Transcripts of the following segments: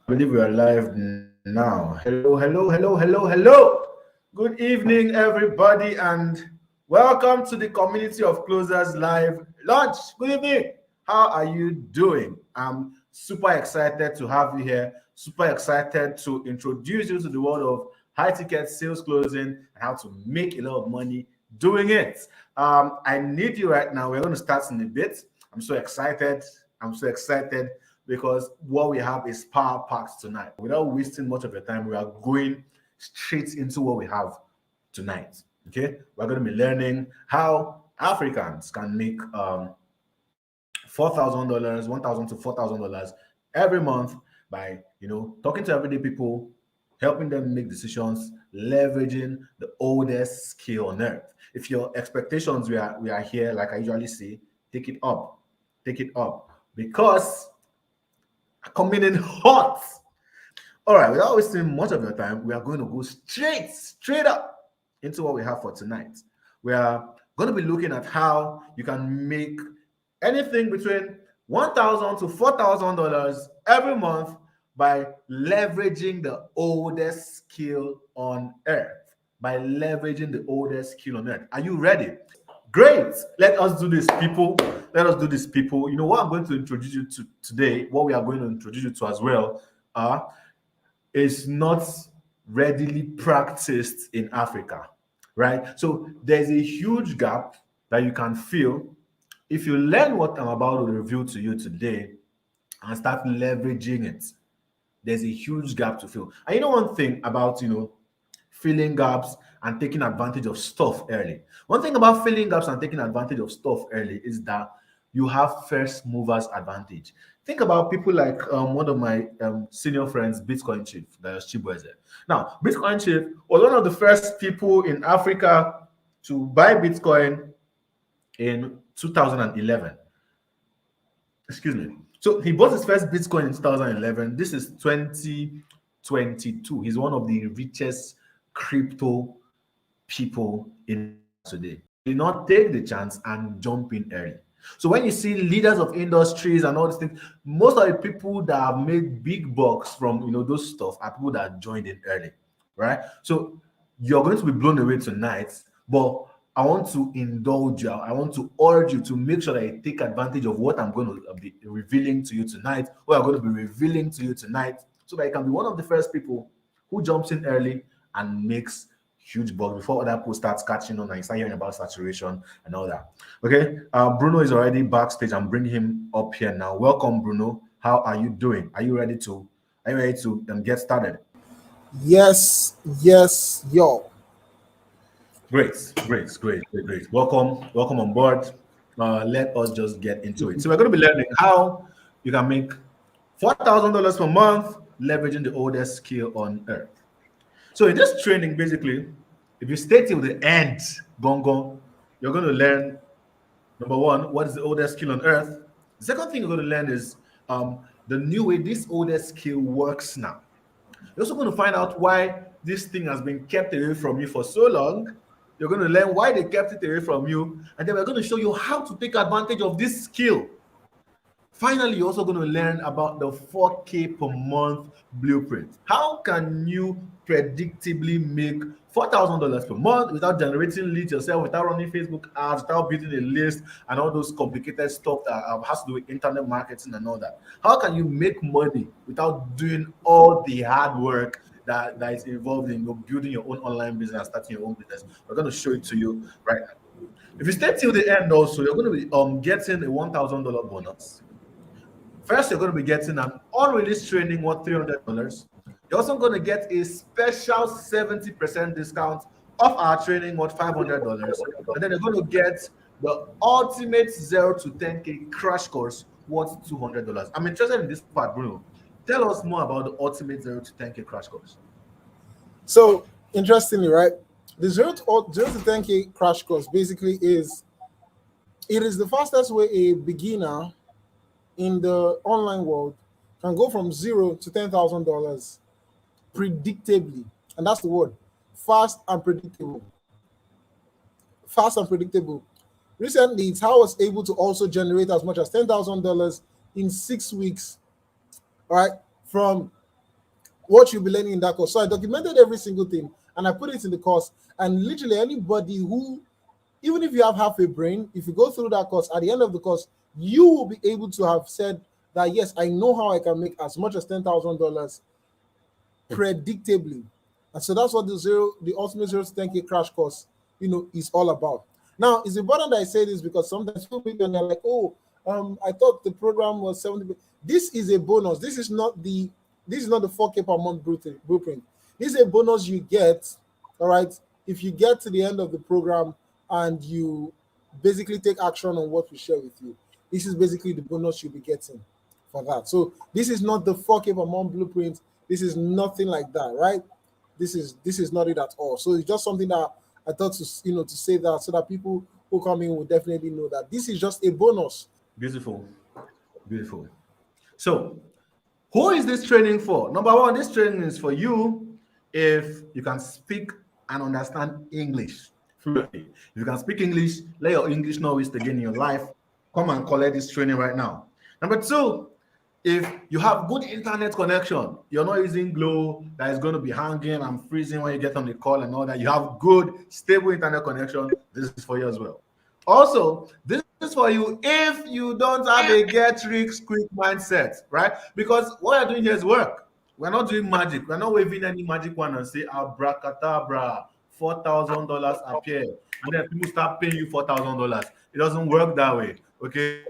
I believe we are live now. Hello, hello, hello, hello, hello. Good evening, everybody, and welcome to the Community of Closers Live launch. Good evening. How are you doing? I'm super excited to have you here. Super excited to introduce you to the world of high ticket sales closing and how to make a lot of money doing it. I need you right now. We're going to start in a bit. I'm so excited. I'm so excited because what we have is power packed tonight. Without wasting much of your time, we are going straight into what we have tonight. Okay, we're going to be learning how Africans can make $4,000, $1,000 to $4,000 every month by talking to everyday people, helping them make decisions, leveraging the oldest skill on earth. If your expectations we are here, like I usually say, take it up, because coming in hot. All right, without wasting much of your time, we are going to go straight up into what we have for tonight. We are going to be looking at how you can make anything between $1,000 to $4,000 every month by leveraging the oldest skill on earth. By leveraging the oldest skill on earth. Are you ready? Great. Let us do this, people. Let us do this, people. You know what I'm going to introduce you to today, what we are going to introduce you to as well, is not readily practiced in Africa, right? So there's a huge gap that you can feel if you learn what I'm about to reveal to you today and start leveraging it. There's a huge gap to fill. And you know one thing about filling gaps and taking advantage of stuff early. One thing about filling gaps and taking advantage of stuff early is that you have first movers advantage. Think about people like one of my senior friends, Bitcoin Chief, that is Chibueze. Now, Bitcoin Chief was one of the first people in Africa to buy Bitcoin in 2011. Excuse me. So he bought his first Bitcoin in 2011. This is 2022. He's one of the richest crypto people in today. Did not take the chance and jump in early. So when you see leaders of industries and all these things, most of the people that have made big bucks from those stuff are people that joined in early, right? So you're going to be blown away tonight, but I want to indulge you. I want to urge you to make sure that you take advantage of what I'm going to be revealing to you tonight, what I'm going to be revealing to you tonight, so that you can be one of the first people who jumps in early and makes huge bucks before other people start catching on and you start hearing about saturation and all that. Okay, Bruno is already backstage. I'm bringing him up here now. Welcome, Bruno. How are you doing? Are you ready to get started? Yes, yes, yo. Great. Welcome on board. Let us just get into it. So we're going to be learning how you can make $4,000 per month leveraging the oldest skill on earth. So in this training, basically, if you stay till the end, Gongo, you're going to learn number one, what is the oldest skill on earth? The second thing you're going to learn is the new way this oldest skill works now. You're also going to find out why this thing has been kept away from you for so long. You're going to learn why they kept it away from you, and then we're going to show you how to take advantage of this skill. Finally, you're also going to learn about the 4K per month blueprint. How can you predictably make $4,000 per month without generating leads yourself, without running Facebook ads, without building a list, and all those complicated stuff that has to do with internet marketing and all that? How can you make money without doing all the hard work that is involved in building your own online business and starting your own business? We're going to show it to you right now. If you stay till the end, also, you're going to be getting a $1,000 bonus. First, you're going to be getting an unreleased training worth $300. You're also going to get a special 70% discount off our training worth $500. And then you're going to get the ultimate 0 to 10K crash course worth $200. I'm interested in this part, Bruno. Tell us more about the ultimate 0 to 10K crash course. So, interestingly, right? The 0 to 10K crash course basically is the fastest way a beginner in the online world can go from zero to $10,000 predictably. And that's the word, fast and predictable. Fast and predictable. Recently, it's how I was able to also generate as much as $10,000 in 6 weeks, right? From what you'll be learning in that course. So I documented every single thing and I put it in the course. And literally anybody who, even if you have half a brain, if you go through that course, at the end of the course, you will be able to have said that yes, I know how I can make as much as $10,000 predictably. And so that's what the ultimate 0 to 10K crash course, is all about. Now, it's important that I say this because sometimes people and they're like, oh, I thought the program was 70. This is a bonus. This is not the 4K per month blueprint. This is a bonus you get, all right, if you get to the end of the program and you basically take action on what we share with you. This is basically the bonus you'll be getting for that. So this is not the 4K per month blueprint. This is nothing like that, right? This is not it at all. So it's just something that I thought to say that so that people who come in will definitely know that this is just a bonus. Beautiful. Beautiful. So, who is this training for? Number one, this training is for you if you can speak and understand English fluently. If you can speak English, let your English know it's again in your life. Come and collect this training right now. Number two, if you have good internet connection, you're not using Glow that is going to be hanging and freezing when you get on the call and all that. You have good, stable internet connection. This is for you as well. Also, this is for you if you don't have a get rich quick mindset, right? Because what you're doing here is work. We're not doing magic. We're not waving any magic wand and say abracadabra, $4,000 appear, and then people start paying you $4,000. It doesn't work that way. Okay,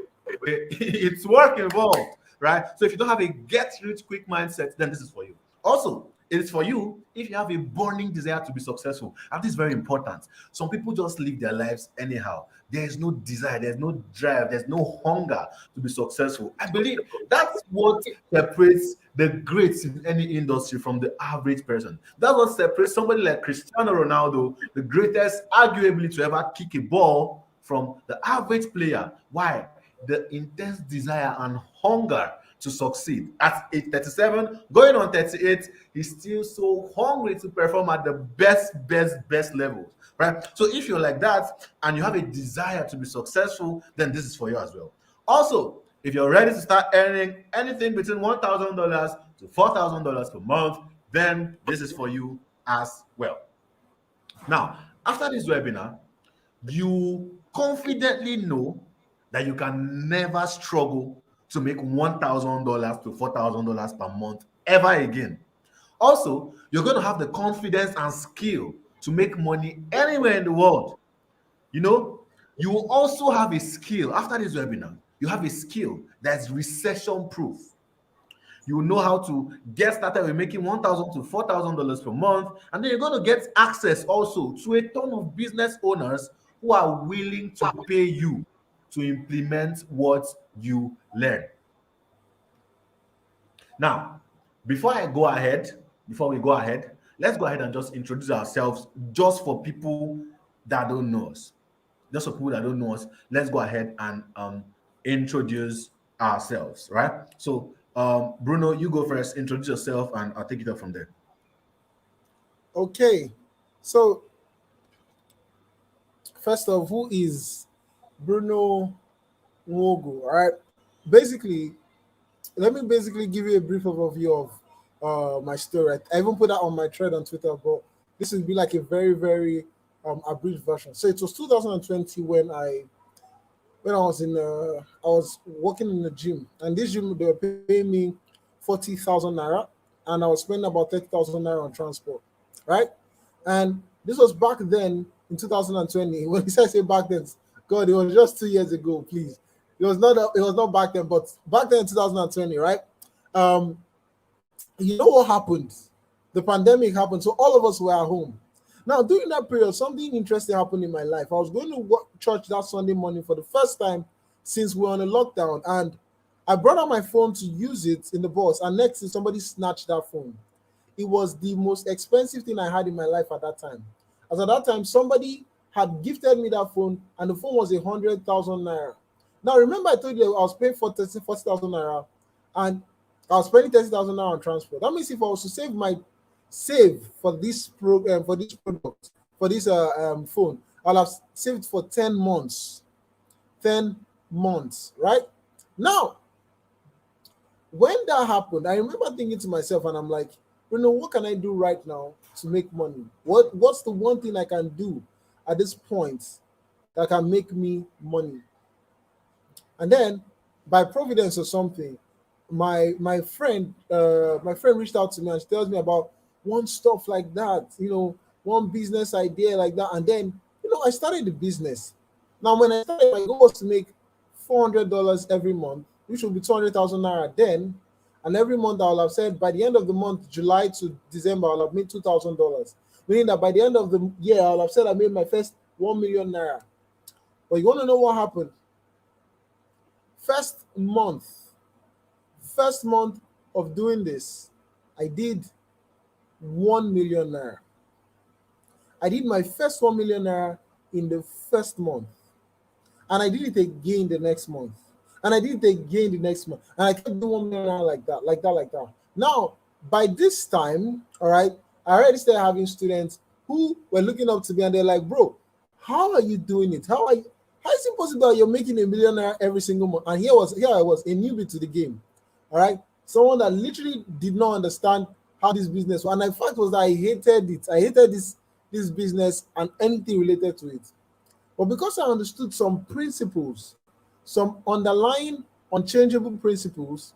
it's work involved, right? So if you don't have a get rich quick mindset, then this is for you. Also, it is for you if you have a burning desire to be successful. And this is very important. Some people just live their lives anyhow. There is no desire, there's no drive, there's no hunger to be successful. I believe that's what separates the greats in any industry from the average person. That's what separates somebody like Cristiano Ronaldo, the greatest, arguably, to ever kick a ball, from the average player. Why? The intense desire and hunger to succeed. At age 37, going on 38, he's still so hungry to perform at the best levels, right? So if you're like that and you have a desire to be successful, then this is for you as well. Also, if you're ready to start earning anything between $1,000 to $4,000 per month, then this is for you as well. Now, after this webinar, you confidently know that you can never struggle to make $1,000 to $4,000 per month ever again. Also, you're going to have the confidence and skill to make money anywhere in the world. You know, you will also have a skill after this webinar. You have a skill that's recession proof. You will know how to get started with making $1,000 to $4,000 per month, and then you're going to get access also to a ton of business owners who are willing to pay you to implement what you learn. Now, before we go ahead, let's go ahead and just introduce ourselves just for people that don't know us. Just for people that don't know us, let's go ahead and introduce ourselves, right? So, Bruno, you go first, introduce yourself, and I'll take it up from there. Okay. So, first off, who is Bruno Nwogu? All right. Basically, let me give you a brief overview of my story. I even put that on my thread on Twitter, but this will be like a very, very abridged version. So it was 2020 when I was working in the gym, and this gym they were paying me 40,000 naira, and I was spending about 30,000 naira on transport, right? And this was back then in 2020. When I say back then, God, it was just 2 years ago. Please, it was not back then, but back then in 2020, right? You know what happened? The pandemic happened, so all of us were at home. Now, during that period, something interesting happened in my life. I was going to church that Sunday morning for the first time since we were on a lockdown, and I brought out my phone to use it in the bus, and next thing, somebody snatched that phone. It was the most expensive thing I had in my life at that time. As at that time, somebody had gifted me that phone, and the phone was 100,000 naira. Now, remember I told you I was paying for 40,000 naira, and I was spending 30,000 naira on transport. That means if I was to save for this program, for this product, for this phone, I'll have saved for 10 months. 10 months, right? Now, when that happened, I remember thinking to myself, and I'm like, Bruno, what can I do right now to make money? What's the one thing I can do at this point that can make me money? And then by providence or something, my friend reached out to me and she tells me about one stuff like that, one business idea like that. And then, I started the business. Now when I started, my goal was to make $400 every month, which will be 200,000 naira then. And every month I'll have said by the end of the month, July to December, I'll have made $2,000. Meaning that by the end of the year, I'll have said I made my first 1 million naira. But you want to know what happened? First month, first month of doing this, I did 1 million naira. I did my first 1 million naira in the first month, and I did it again the next month, and I did it again the next month, and I kept doing 1 million naira like that, like that, like that. Now, by this time, all right, I already started having students who were looking up to me, and they're like, "Bro, how are you doing it? How is it possible that you're making a millionaire every single month?" And here I was, a newbie to the game. All right. Someone that literally did not understand how this business was. And the fact was that I hated it. I hated this business and anything related to it. But because I understood some principles, some underlying unchangeable principles,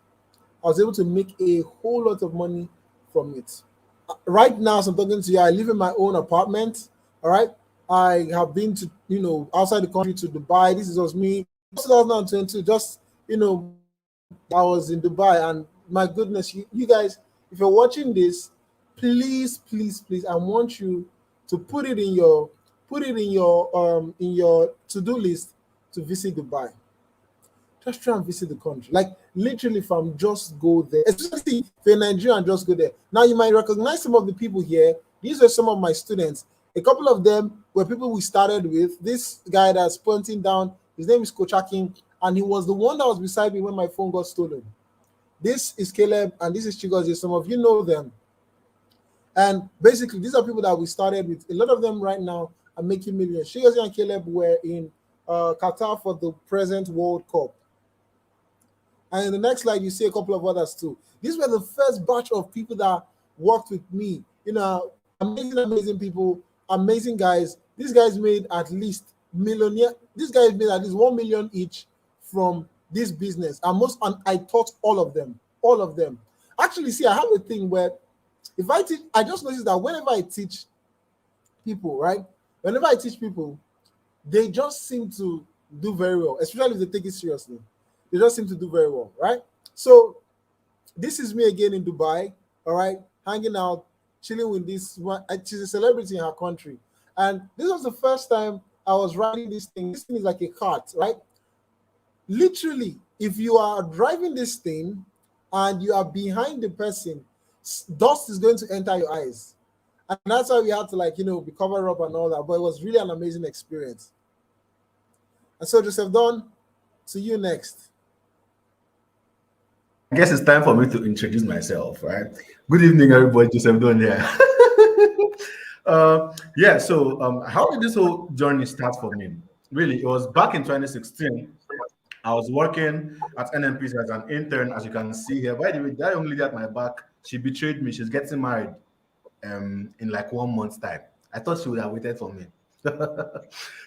I was able to make a whole lot of money from it. Right now, as I'm talking to you, I live in my own apartment. All right. I have been to, outside the country to Dubai. This is just me. 2022, just, I was in Dubai, and my goodness, you guys, if you're watching this, please, please, please, I want you to put it in your to-do list to visit Dubai. Just try and visit the country. Like literally, from just go there. Especially if you're Nigerian, just go there. Now you might recognize some of the people here. These are some of my students. A couple of them were people we started with. This guy that's pointing down, his name is Coach Akin, and he was the one that was beside me when my phone got stolen. This is Caleb, and this is Chigozie. Some of you know them. And basically, these are people that we started with. A lot of them right now are making millions. Chigozie and Caleb were in Qatar for the present World Cup. And in the next slide, you see a couple of others too. These were the first batch of people that worked with me. Amazing, amazing people, amazing guys. These guys made at least millionaire. These guys made at least 1 million each from this business. And I taught all of them. All of them. Actually, see, I have a thing where if I teach, I just noticed that whenever I teach people, right? Whenever I teach people, they just seem to do very well, especially if they take it seriously. They just seem to do very well, right? So this is me again in Dubai, all right, hanging out, chilling with this one. She's a celebrity in her country. And this was the first time I was riding this thing. This thing is like a cart, right? Literally, if you are driving this thing and you are behind the person, dust is going to enter your eyes. And that's why we had to be covered up and all that. But it was really an amazing experience. And so Joseph Don, to you next. I guess it's time for me to introduce myself, right? Good evening, everybody. Joseph Don here. How did this whole journey start for me? Really, it was back in 2016. I was working at NNPC as an intern, as you can see here. By the way, that young lady at my back, she betrayed me. She's getting married in like 1 month's time. I thought she would have waited for me.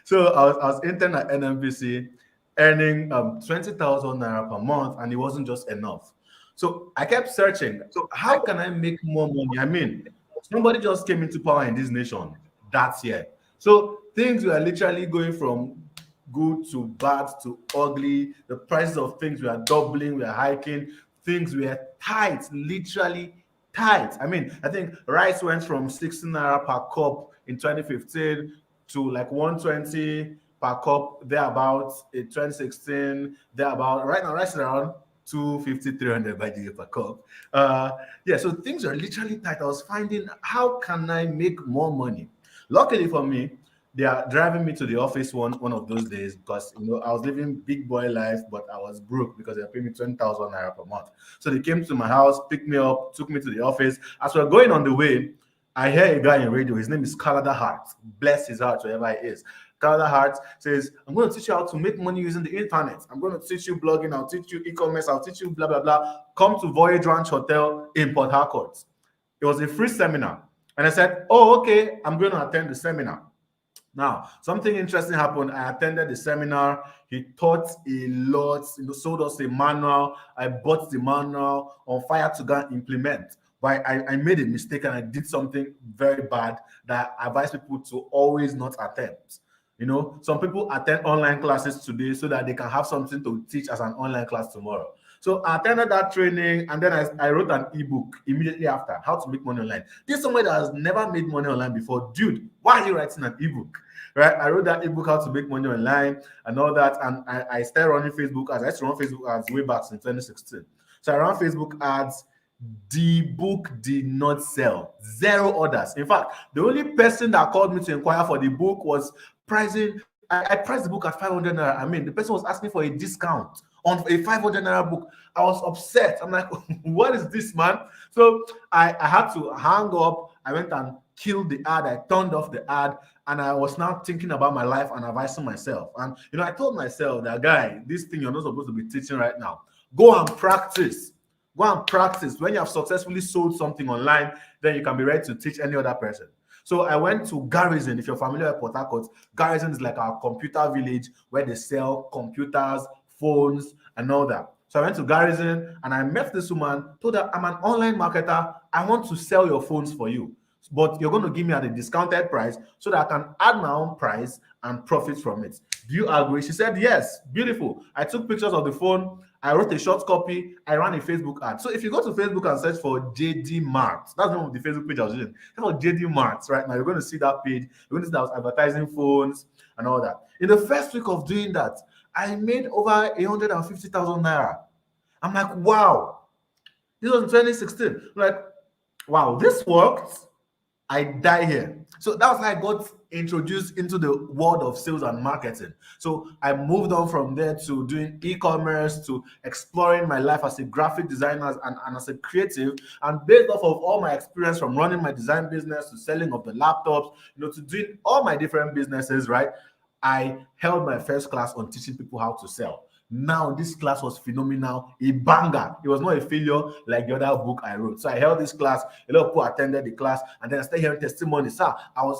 So I was intern at NNPC, earning 20,000 naira per month, and it wasn't just enough. So I kept searching. So how can I make more money? I mean, somebody just came into power in this nation that year. So things were literally going from good to bad to ugly. The prices of things were doubling, we are hiking. Things were tight, literally tight. I mean, I think rice went from 16 naira per cup in 2015 to like 120 per cup thereabouts in 2016. Thereabout right now, rice is around 250, 300 by the per cup. So things are literally tight. I was finding how can I make more money. Luckily for me, they are driving me to the office one of those days because I was living big boy life, but I was broke because they paid me 20,000 naira per month. So they came to my house, picked me up, took me to the office. As we're going on the way, I hear a guy in radio. His name is Kalada Hart. Bless his heart, wherever he is. Kalada Hart says, "I'm going to teach you how to make money using the internet. I'm going to teach you blogging. I'll teach you e-commerce. I'll teach you blah, blah, blah. Come to Voyage Ranch Hotel in Port Harcourt." It was a free seminar. And I said, oh, okay, I'm going to attend the seminar. Now, something interesting happened. I attended the seminar. He taught a lot, sold us a manual. I bought the manual on fire to go and implement. But I made a mistake and I did something very bad that I advise people to always not attempt. Some people attend online classes today so that they can have something to teach as an online class tomorrow. So I attended that training and then I wrote an ebook immediately after, How to Make Money Online. This is somebody that has never made money online before. Dude, why are you writing an ebook? Right? I wrote that ebook, How to Make Money Online, and all that. And I started running Facebook ads. I used to run Facebook ads way back in 2016. So I ran Facebook ads. The book did not sell. Zero orders. In fact, the only person that called me to inquire for the book was pricing. I priced the book at 500 naira. I mean, the person was asking for a discount on a 500 naira book. I was upset. I'm like, what is this, man? So I had to hang up. I went and killed the ad. I turned off the ad, and I was now thinking about my life and advising myself. And I told myself that, guy, this thing you're not supposed to be teaching right now. Go and practice. Go and practice. When you have successfully sold something online, then you can be ready to teach any other person. So I went to Garrison. If you're familiar with Port Harcourt, Garrison is like our computer village where they sell computers, phones, and all that. So I went to Garrison and I met this woman, told her, I'm an online marketer. I want to sell your phones for you, but you're going to give me at a discounted price so that I can add my own price and profit from it. Do you agree? She said, yes. Beautiful. I took pictures of the phone. I wrote a short copy. I ran a Facebook ad. So if you go to Facebook and search for JD Mart, that's the name of the Facebook page I was using. For JD Mart right now, you're going to see that page. You're going to see that I was advertising phones and all that. In the first week of doing that, I made over 150,000 naira. I'm like, wow. This was in 2016. I'm like, wow, this worked. I die here. So that was how I got introduced into the world of sales and marketing. So I moved on from there to doing e-commerce, to exploring my life as a graphic designer and as a creative. And based off of all my experience from running my design business to selling of the laptops, to doing all my different businesses, right? I held my first class on teaching people how to sell. Now, this class was phenomenal, a banger. It was not a failure like the other book I wrote. So I held this class, a lot of people attended the class, and then I started hearing testimonies. Sir,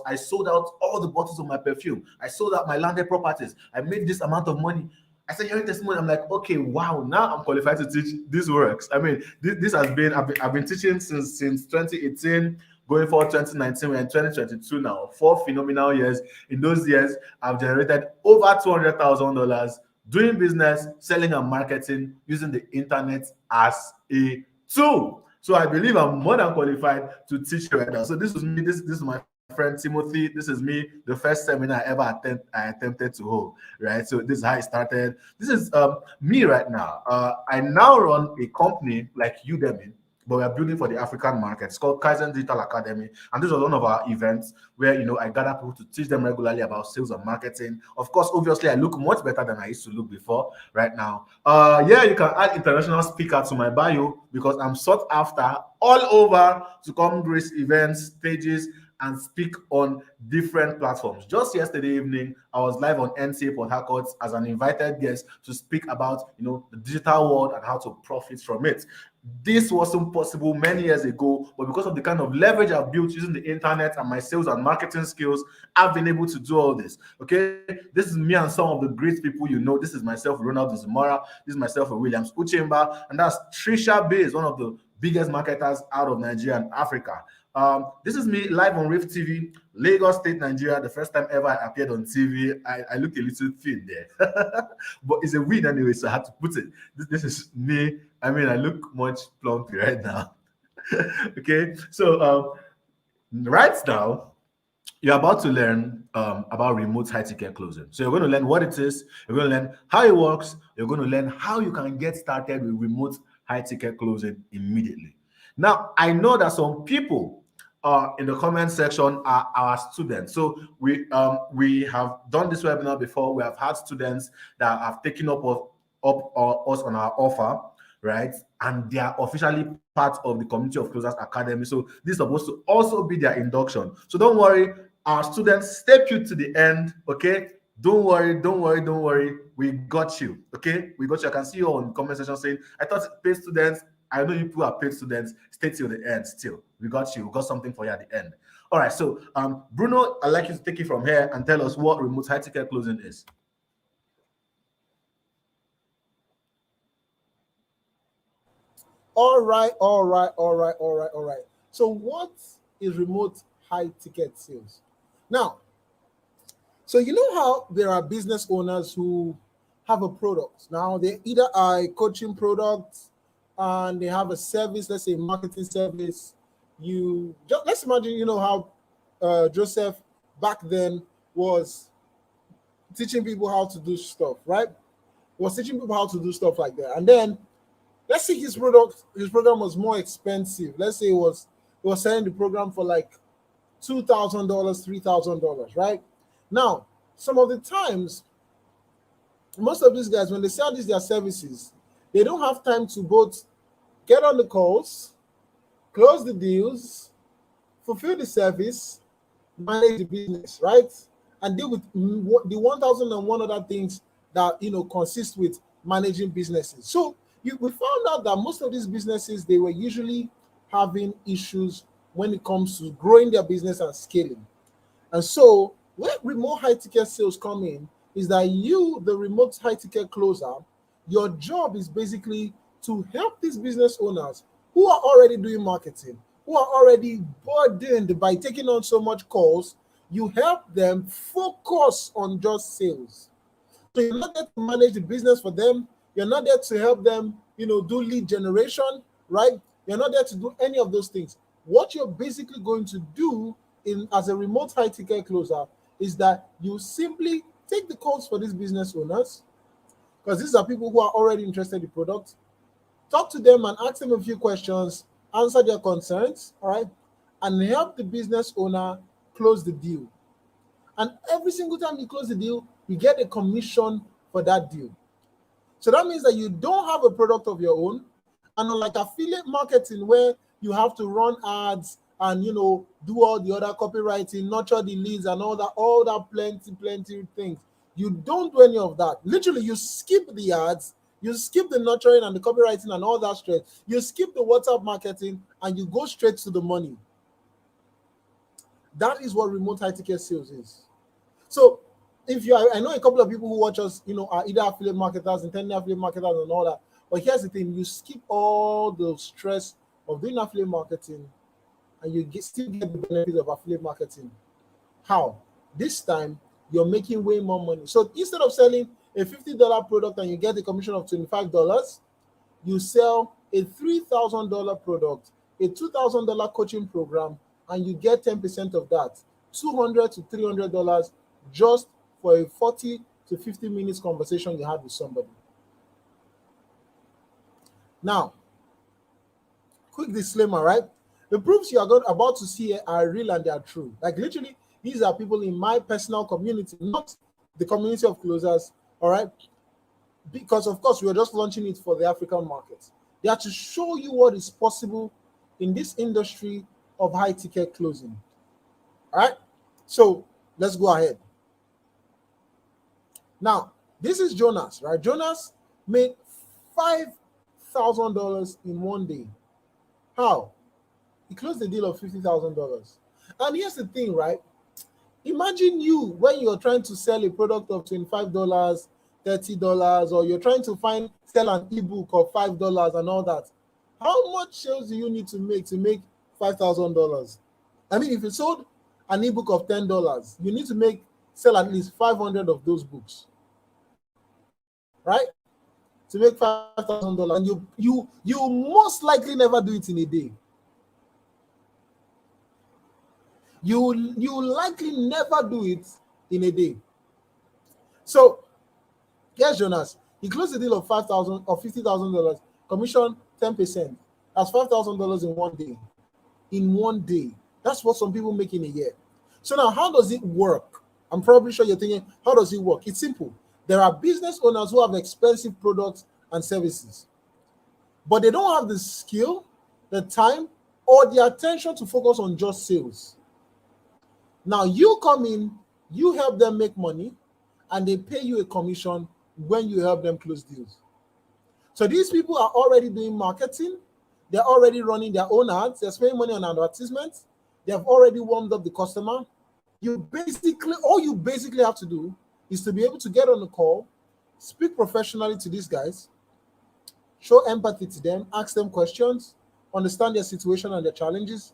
I sold out all the bottles of my perfume. I sold out my landed properties. I made this amount of money. I started hearing testimony. I'm like, okay, wow, now I'm qualified to teach. This works. I mean, this has been, I've been teaching since 2018. Going forward 2019, we're in 2022 now. 4 phenomenal years. In those years, I've generated over $200,000 doing business, selling and marketing using the internet as a tool. So I believe I'm more than qualified to teach you right now. So this was me. This is my friend Timothy. This is me. The first seminar I ever attempted to hold. Right. So this is how I started. This is me right now. I now run a company like Udemy, but we are building for the African market. It's called Kaizen Digital Academy. And this was one of our events where, I gather people to teach them regularly about sales and marketing. Of course, obviously, I look much better than I used to look before right now. Yeah, you can add international speaker to my bio because I'm sought after all over to come grace events, stages, and speak on different platforms. Just yesterday evening, I was live on NCA Port Harcourt as an invited guest to speak about, the digital world and how to profit from it. This wasn't possible many years ago, but because of the kind of leverage I've built using the internet and my sales and marketing skills, I've been able to do all this. Okay, this is me and some of the great people This is myself, Ronald Zumara. This is myself, Williams Uchemba, and that's Trisha Bays, one of the biggest marketers out of Nigeria and Africa. This is me live on Rift TV, Lagos State, Nigeria. The first time ever I appeared on TV. I look a little thin there, but it's a win anyway, so I had to put it. This is me. I mean, I look much plumpy right now. Okay, so right now, you're about to learn about remote high ticket closing. So you're going to learn what it is, you're going to learn how it works, you're going to learn how you can get started with remote high ticket closing immediately. Now, I know that some people in the comment section are our students. So we have done this webinar before. We have had students that have taken up us on our offer, right? And they are officially part of the Community of Closers Academy. So this is supposed to also be their induction. So don't worry, our students, stay tuned to the end, okay? Don't worry. We got you, okay? We got you. I can see you on the comment section saying, I thought paid students I know you people are paid students. Stay till the end. Still, we got you. We got something for you at the end. All right. So, Bruno, I'd like you to take it from here and tell us what remote high ticket closing is. All right, all right, all right, all right, all right. So, what is remote high ticket sales? Now, so you know how there are business owners who have a product. Now they either are a coaching product and they have a service, let's say marketing service. You just let's imagine, you know how Joseph back then was teaching people how to do stuff, right? Was teaching people how to do stuff like that. And then let's say his program was more expensive. Let's say it was selling the program for like $2,000, $3,000, right? Now, some of the times, most of these guys, when they sell these their services, they don't have time to both get on the calls, close the deals, fulfill the service, manage the business, right? And deal with the 1,001 other things that consist with managing businesses. So we found out that most of these businesses, they were usually having issues when it comes to growing their business and scaling. And so where remote high ticket sales come in is that you, the remote high ticket closer, your job is basically to help these business owners who are already doing marketing, who are already burdened by taking on so much calls. You help them focus on just sales. So you're not there to manage the business for them. You're not there to help them, do lead generation, right? You're not there to do any of those things. What you're basically going to do as a remote high ticket closer is that you simply take the calls for these business owners, because these are people who are already interested in the product. Talk to them and ask them a few questions, answer their concerns, all right, and help the business owner close the deal. And every single time you close the deal, you get a commission for that deal. So that means that you don't have a product of your own. And unlike affiliate marketing, where you have to run ads and do all the other copywriting, nurture the leads and all that plenty things. You don't do any of that. Literally, you skip the ads, you skip the nurturing and the copywriting and all that straight. You skip the WhatsApp marketing and you go straight to the money. That is what remote high ticket sales is. So I know a couple of people who watch us, are either affiliate marketers, intended affiliate marketers and all that. But here's the thing, you skip all the stress of doing affiliate marketing and you still get the benefits of affiliate marketing. How? This time, you're making way more money. So instead of selling a $50 product and you get a commission of $25, you sell a $3,000 product, a $2,000 coaching program, and you get 10% of that, $200 to $300, just for a 40 to 50 minutes conversation you had with somebody. Now, quick disclaimer, right? The proofs you are about to see are real and they are true. Like literally, these are people in my personal community, not the community of closers, all right? Because of course, we are just launching it for the African market. They are to show you what is possible in this industry of high ticket closing. All right? So let's go ahead. Now, this is Jonas, right? Jonas made $5,000 in one day. How? He closed the deal of $50,000. And here's the thing, right? Imagine you when you're trying to sell a product of $25, $30, or you're trying to sell an ebook of $5 and all that. How much sales do you need to make $5,000? I mean, if you sold an ebook of $10, you need to sell at least 500 of those books, right? To make $5,000, and you most likely never do it in a day. You likely never do it in a day. So, yes, Jonas, he closed the deal of $5,000 or $50,000, commission 10%. That's $5,000 in one day. In one day. That's what some people make in a year. So now, how does it work? I'm probably sure you're thinking, how does it work? It's simple. There are business owners who have expensive products and services, but they don't have the skill, the time, or the attention to focus on just sales. Now you come in, you help them make money, and they pay you a commission when you help them close deals. So these people are already doing marketing, They're already running their own ads. They're spending money on advertisements. They have already warmed up the customer. All you basically have to do is to be able to get on the call, speak professionally to these guys, show empathy to them, ask them questions, understand their situation and their challenges,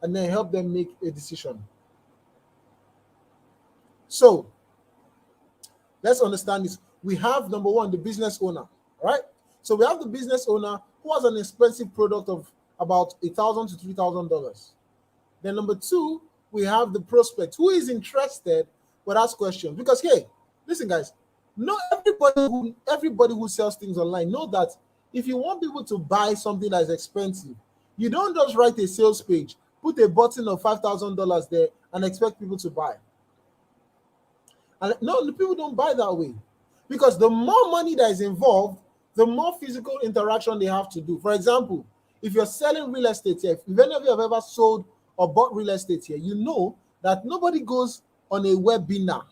and then help them make a decision. So let's understand this. We have number one, the business owner, right? So we have the business owner who has an expensive product of about $1,000 to $3,000. Then number two, we have the prospect who is interested but asks questions. Because hey, listen, guys, not everybody who sells things online know that if you want people to buy something that is expensive, you don't just write a sales page, put a button of $5,000 there, and expect people to buy. And no, the people don't buy that way, because the more money that is involved, the more physical interaction they have to do. For example, if you're selling real estate here, if any of you have ever sold or bought real estate here, you know that nobody goes on a webinar,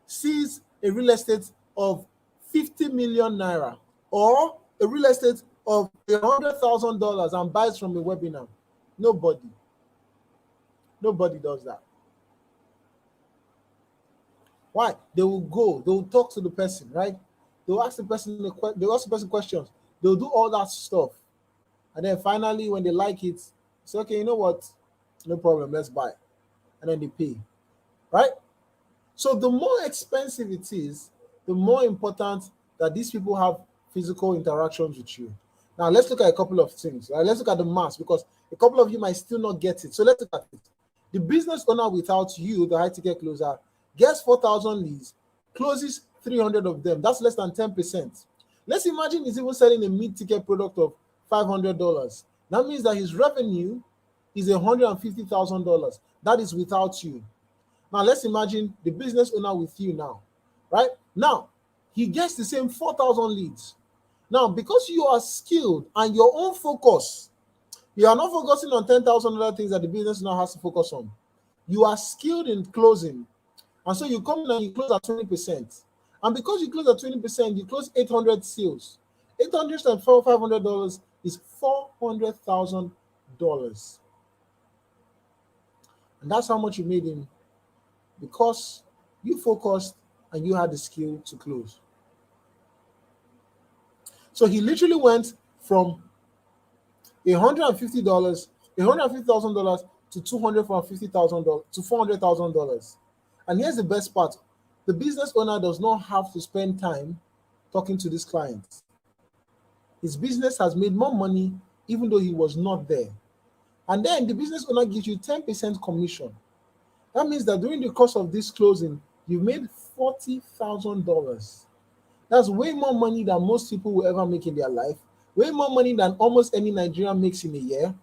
sees a real estate of 50 million naira or a real estate of $100,000 and buys from a webinar. Nobody does that. Why? They will talk to the person, right? They'll ask the person questions. They'll do all that stuff. And then finally, when they like it, say, okay, you know what? No problem, let's buy. And then they pay, right? So the more expensive it is, the more important that these people have physical interactions with you. Now, let's look at a couple of things. Right? Let's look at the mass, because a couple of you might still not get it. So let's look at it. The business owner without you, the high ticket closer, gets 4,000 leads, closes 300 of them. That's less than 10%. Let's imagine he's even selling a mid-ticket product of $500. That means that his revenue is $150,000. That is without you. Now, let's imagine the business owner with you now, right? Now, he gets the same 4,000 leads. Now, because you are skilled and your own focus, you are not focusing on 10,000 other things that the business owner has to focus on. You are skilled in closing. And so you come in and you close at 20%. And because you close at 20%, you close 800 sales. 800 and $500 is $400,000. And that's how much you made him, because you focused and you had the skill to close. So he literally went from $150,000 to $250,000 to $400,000. And here's the best part. The business owner does not have to spend time talking to this client. His business has made more money even though he was not there. And then the business owner gives you 10% commission. That means that during the course of this closing, you made $40,000. That's way more money than most people will ever make in their life. Way more money than almost any Nigerian makes in a year.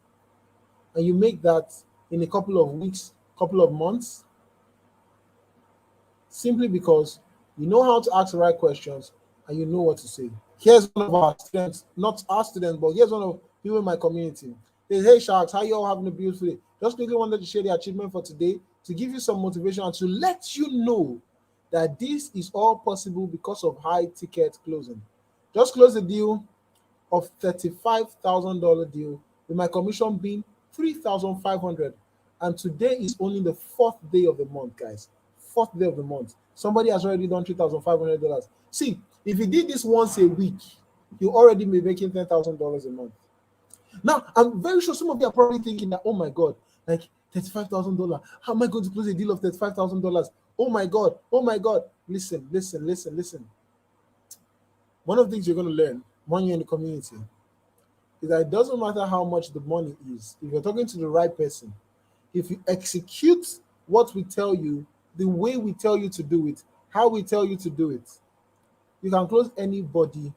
And you make that in a couple of weeks, couple of months, simply because you know how to ask the right questions and you know what to say. Here's one of our students, not our students, but here's one of people in my community. They say, hey Sharks, how you all having a beautiful day? Just quickly wanted to share the achievement for today to give you some motivation and to let you know that this is all possible because of high ticket closing. Just close a deal of $35,000 deal with my commission being $3,500. And today is only the 4th day of the month, guys. 4th day of the month. Somebody has already done $3,500. See, if you did this once a week, you already be making $10,000 a month. Now, I'm very sure some of you are probably thinking that, oh my God, like $35,000. How am I going to close a deal of $35,000? Oh my God. Oh my God. Listen. One of the things you're going to learn when you're in the community is that it doesn't matter how much the money is. If you're talking to the right person, if you execute what we tell you, the way we tell you to do it, how we tell you to do it, you can close anybody,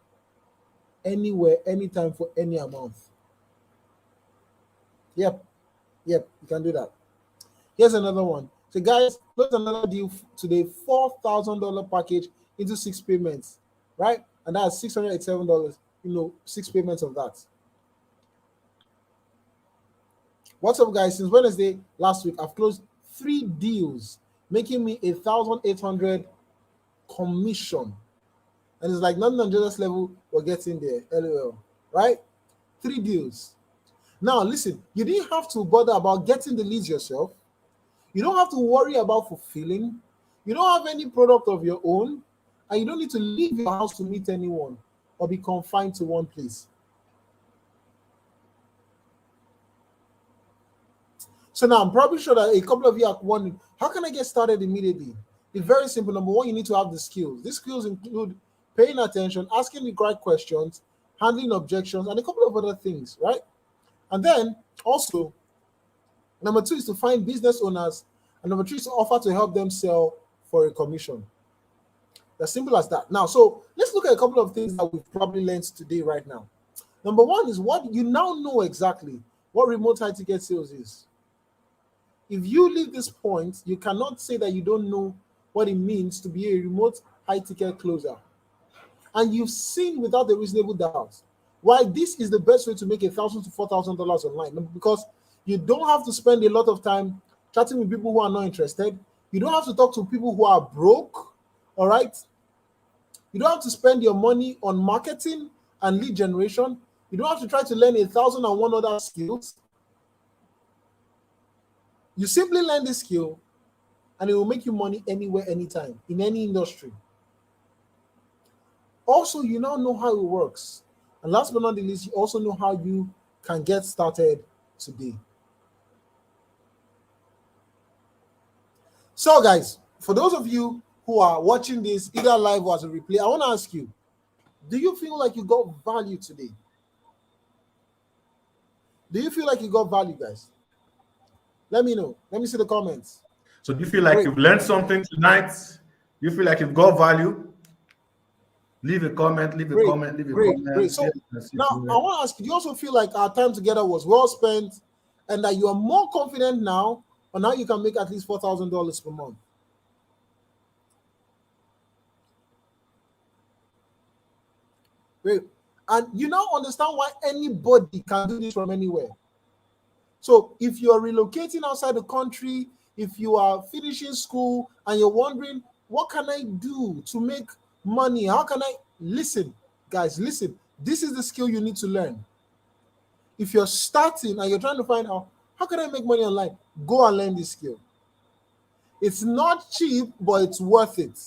anywhere, anytime, for any amount. Yep, you can do that. Here's another one. So guys, close another deal today, $4,000 package into 6 payments, right? And that's $687, 6 payments of that. What's up, guys? Since Wednesday last week, I've closed 3 deals, making me 1,800 commission. And it's like nothing on Jesus level, we're getting there. LOL, right? 3 deals. Now, listen, you didn't have to bother about getting the leads yourself. You don't have to worry about fulfilling. You don't have any product of your own, and you don't need to leave your house to meet anyone or be confined to one place. So now I'm probably sure that a couple of you are wondering, how can I get started immediately? It's very simple. Number one, you need to have the skills. These skills include paying attention, asking the right questions, handling objections, and a couple of other things, right? And then also, number two is to find business owners, and number three is to offer to help them sell for a commission. As simple as that. Now, so let's look at a couple of things that we've probably learned today, right now. Number one is what you now know exactly what remote high ticket sales is. If you leave this point, you cannot say that you don't know what it means to be a remote high ticket closer. And you've seen without a reasonable doubt why this is the best way to make $1,000 to $4,000 online, because you don't have to spend a lot of time chatting with people who are not interested. You don't have to talk to people who are broke. All right. You don't have to spend your money on marketing and lead generation. You don't have to try to learn 1,001 other skills. You simply learn this skill and it will make you money anywhere, anytime, in any industry. Also, you now know how it works. And last but not the least, you also know how you can get started today. So, guys, for those of you who are watching this either live or as a replay, I want to ask you, do you feel like you got value today? Do you feel like you got value, guys? Let me know. Let me see the comments. So do you feel like you've learned something tonight? You feel like you've got value? Leave a comment, leave a comment, leave a comment. Great. So now I want to ask you, do you also feel like our time together was well spent and that you are more confident now, or now you can make at least $4,000 per month? Great. And you now understand why anybody can do this from anywhere. So if you are relocating outside the country, if you are finishing school and you're wondering, what can I do to make money? How can I listen, guys? Listen, this is the skill you need to learn. If you're starting and you're trying to find out how can I make money online, go and learn this skill. It's not cheap, but it's worth it.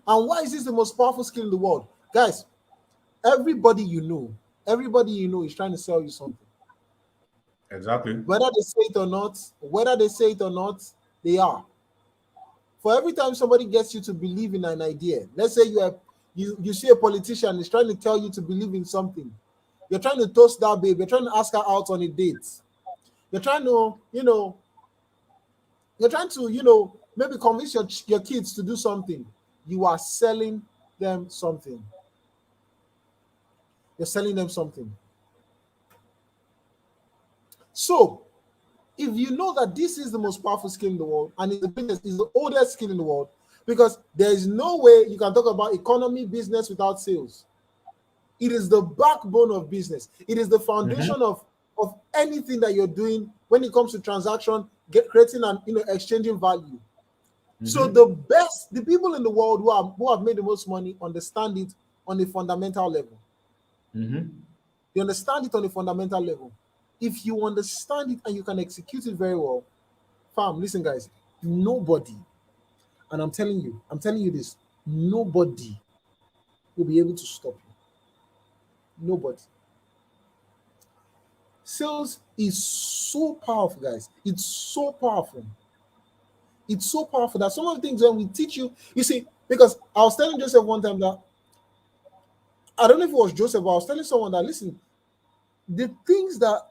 And why is this the most powerful skill in the world? Guys, everybody you know is trying to sell you something. Exactly. Whether they say it or not, they are. For every time somebody gets you to believe in an idea, let's say you see a politician is trying to tell you to believe in something. You're trying to toast that babe. You're trying to ask her out on a date. You're trying to, maybe convince your kids to do something. You are selling them something. You're selling them something. So, if you know that this is the most powerful skill in the world, and it's the oldest skill in the world, because there is no way you can talk about economy, business without sales. It is the backbone of business. It is the foundation of anything that you're doing when it comes to transaction, creating and exchanging value. So the people in the world who have made the most money understand it on a fundamental level. You understand it on a fundamental level. If you understand it and you can execute it very well, fam, listen, guys, nobody, and I'm telling you this, nobody will be able to stop you. Nobody. Sales is so powerful, guys. It's so powerful. It's so powerful that some of the things when we teach you, you see, because I was telling Joseph one time that, I don't know if it was Joseph, but I was telling someone that, listen, the things that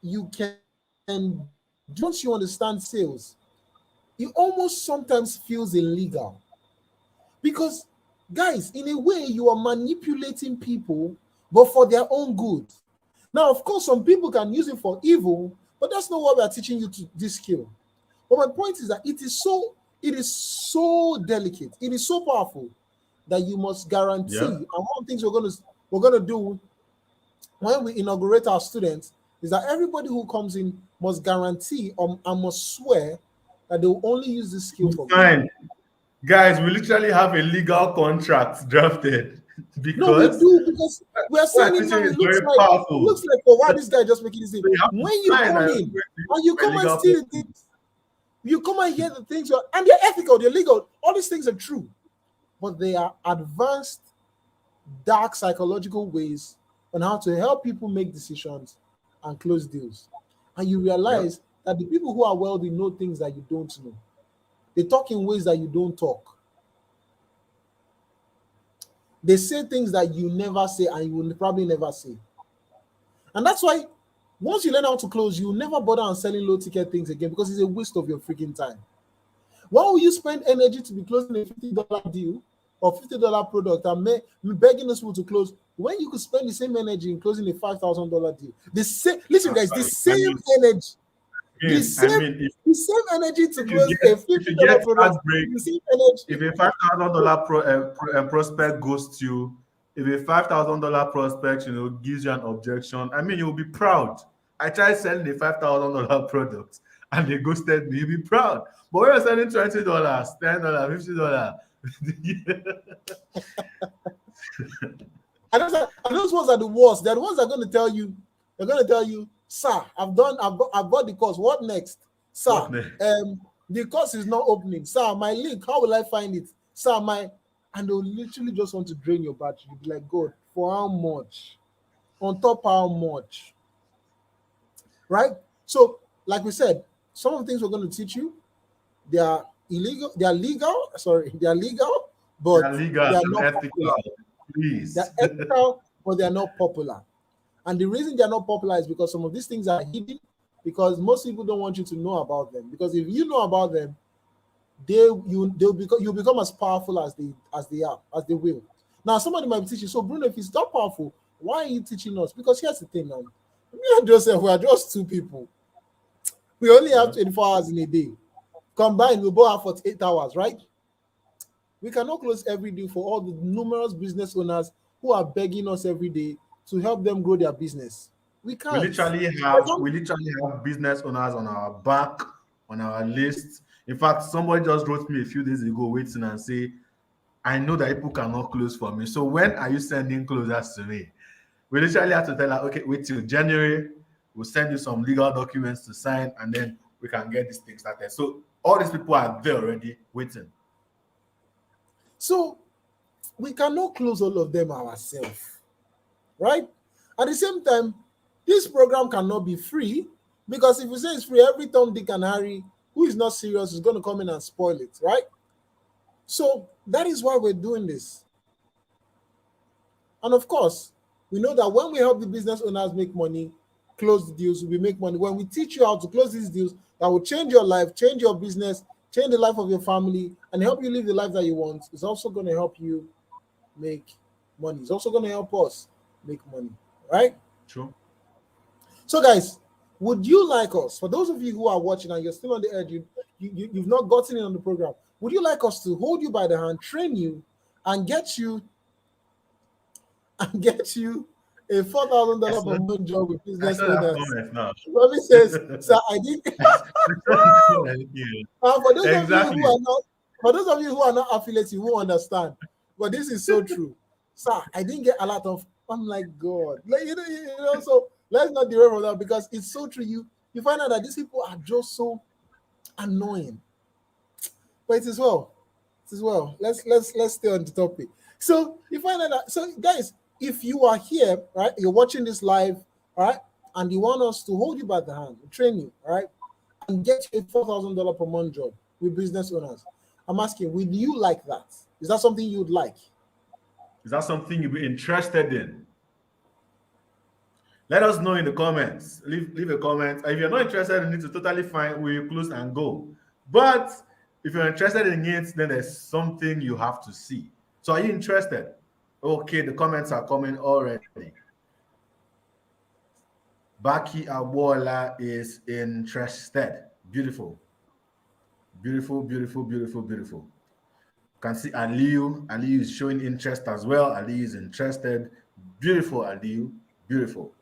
you can, and once you understand sales, it almost sometimes feels illegal. Because, guys, in a way, you are manipulating people, but for their own good. Now, of course, some people can use it for evil, but that's not what we are teaching you to this skill. But my point is that it is so delicate, it is so powerful that you must guarantee. And one of the things we're gonna do when we inaugurate our students is that everybody who comes in must guarantee and must swear that they will only use this skill for good. Guys, we literally have a legal contract drafted. No, we because do, because we are what saying I'm it now. teaching It is very it powerful. looks like, oh, why this guy just making this thing? So you have to When you sign come and in and you for a come and legal see the purpose. things, you come and hear the things, and they're ethical, they're legal. All these things are true, but they are advanced, dark psychological ways on how to help people make decisions and close deals. And you Yep. realize that the people who are wealthy know things that you don't know. They talk in ways that you don't talk. They say things that you never say and you will probably never say. And that's why once you learn how to close, you will never bother on selling low ticket things again because it's a waste of your freaking time. Why will you spend energy to be closing a $50 deal or $50 product and begging those people to close when you could spend the same energy in closing a $5,000 deal? The same, listen, guys, I mean, energy, the I same, mean, the same energy to if you close get a if you $50 get product, heartbreak, the same energy. if a $5,000 prospect ghosts you, if a $5,000 prospect gives you an objection, I mean you'll be proud. I tried selling a $5,000 product and they ghosted me. You'll be proud. But when you're selling $20, $10, $50, And those ones are the worst. They're the ones that are going to tell you, they're going to tell you, sir, I've bought the course. What next? Sir, what next? the course is not opening. Sir, my link, how will I find it? Sir, and they'll literally just want to drain your battery. You'll be like, God, for how much? On top how much? Right? So, like we said, some of the things we're going to teach you, they are illegal, they are legal, They're but legal they are and not ethical, popular. please. They're ethical, but they are not popular. And the reason they're not popular is because some of these things are hidden, because most people don't want you to know about them. Because if you know about them, you'll become as powerful as they will. Now, somebody might be teaching. So, Bruno, if it's not powerful, why are you teaching us? Because here's the thing now. Me and Joseph, we are just two people. We only have 24 hours in a day. Combined, we both have 48 hours, right? We cannot close every deal for all the numerous business owners who are begging us every day to help them grow their business. We We can't. literally have we literally have business owners on our back, on our list. In fact, somebody just wrote me a few days ago, waiting and say, I know that people cannot close for me. So when are you sending closers to me? We literally have to tell her, okay, wait till January. We'll send you some legal documents to sign, and then we can get this thing started. So all these people are there already waiting. So we cannot close all of them ourselves, right? At the same time, this program cannot be free, because if you say it's free, every Tom, Dick, and Harry who is not serious is going to come in and spoil it, right? So that is why we're doing this. And of course, we know that when we help the business owners make money, close the deals, we make money. When we teach you how to close these deals, that will change your life, change your business, change the life of your family, and help you live the life that you want, it's also going to help you make money. It's also going to help us make money, right? True. So, guys, would you like us, for those of you who are watching and you're still on the edge, you've not gotten in on the program, would you like us to hold you by the hand, train you, and get you a $4,000 per month job with I business saw that owners? comment now. Robbie says, "Sir, I didn't." For those of you Exactly. who are not, for those of you who are not affiliates, you won't understand. But this is so true, sir. I didn't get a lot of. I'm like, God, like, So let's not derail from that, because it's so true. You find out that these people are just so annoying. But it is well. It is well. Let's stay on the topic. So you find out that, so guys, if you are here, right, you're watching this live, all right, and you want us to hold you by the hand, train you, all right, and get you a $4,000 per month job with business owners, I'm asking, would you like that? Is that something you'd like? Is that something you'd be interested in? Let us know in the comments. Leave a comment. If you're not interested in it, it's totally fine. We'll close and go. But if you're interested in it, then there's something you have to see. So are you interested? Okay, the comments are coming already. Baki Awola is interested. Beautiful. Beautiful, beautiful, beautiful, beautiful. You can see Aliyu. Aliyu is showing interest as well. Aliyu is interested. Beautiful, Aliyu. Beautiful.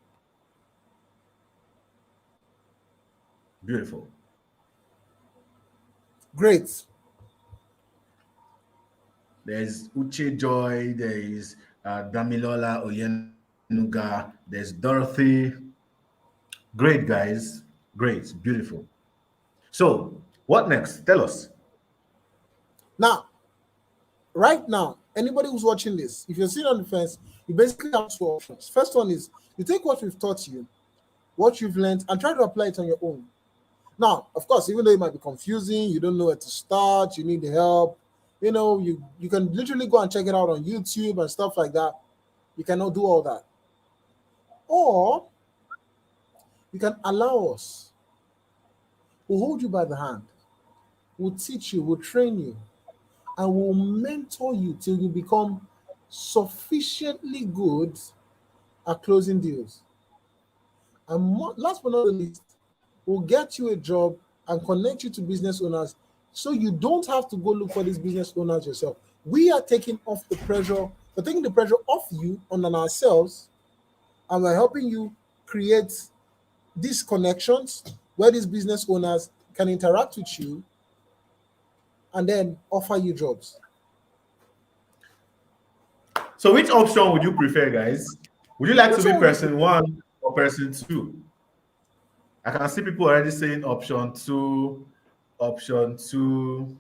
Beautiful. Great. There's Uche Joy. There is Damilola Oyenuga, there's Dorothy. Great, guys. Great. Beautiful. So, what next? Tell us. Now, right now, anybody who's watching this, if you're sitting on the fence, you basically have two options. First one is you take what we've taught you, what you've learned, and try to apply it on your own. Now, of course, even though it might be confusing, you don't know where to start, you need the help. You can literally go and check it out on YouTube and stuff like that. You cannot do all that. Or you can allow us. We'll hold you by the hand. We'll teach you, we'll train you, and we'll mentor you till you become sufficiently good at closing deals. And last but not least, we'll get you a job and connect you to business owners so you don't have to go look for these business owners yourself. We are taking off the pressure, we're taking the pressure off you on ourselves, and we're helping you create these connections where these business owners can interact with you and then offer you jobs. So, which option would you prefer, guys? Would you like to Which be one would you person one or person two? I can see people already saying option two, option two.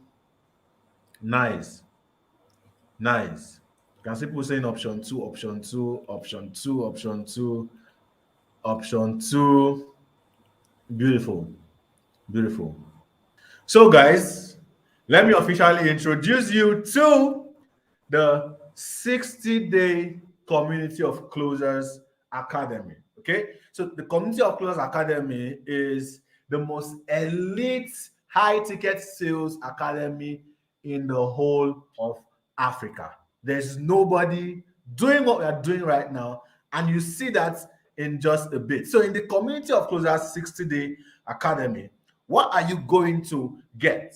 Nice, nice. I can see people saying option two, option two, option two, option two, option two. Beautiful, beautiful. So, guys, let me officially introduce you to the 60-day Community of Closers Academy. Okay, so the Community of Closers Academy is the most elite high ticket sales academy in the whole of Africa. There's nobody doing what we are doing right now, and you see that in just a bit. So, in the Community of Closers 60-day Academy, what are you going to get?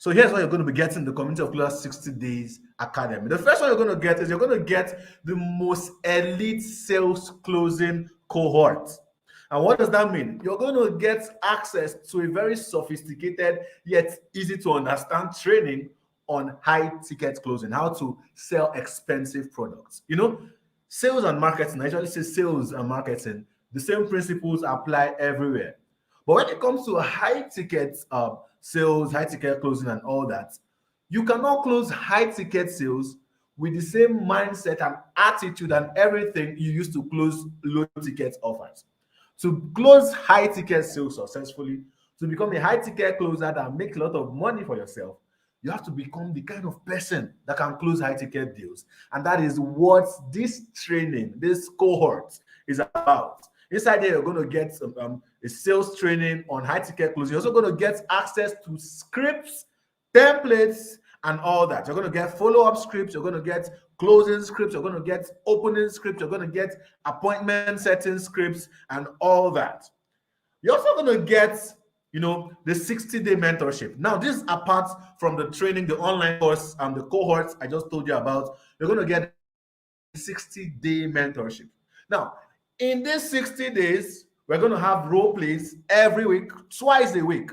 So here's what you're going to be getting the Community of Closers 60 Days Academy. The first one you're going to get is you're going to get the most elite sales closing cohort. And what does that mean? You're going to get access to a very sophisticated yet easy to understand training on high ticket closing, how to sell expensive products. Sales and marketing, I usually say sales and marketing, the same principles apply everywhere. But when it comes to high ticket sales, high ticket closing, and all that, you cannot close high ticket sales with the same mindset and attitude and everything you used to close low ticket offers. To close high ticket sales successfully, to become a high ticket closer that makes a lot of money for yourself, you have to become the kind of person that can close high ticket deals. And that is what this training, this cohort is about. Inside there, you're going to get a sales training on high ticket closing. You're also going to get access to scripts, templates, and all that. You're going to get follow-up scripts. You're going to get closing scripts. You're going to get opening scripts. You're going to get appointment setting scripts and all that. You're also going to get, the 60-day mentorship. Now, this is apart from the training, the online course, and the cohorts I just told you about. You're going to get 60-day mentorship. Now, in these 60 days, we're going to have role plays every week, twice a week.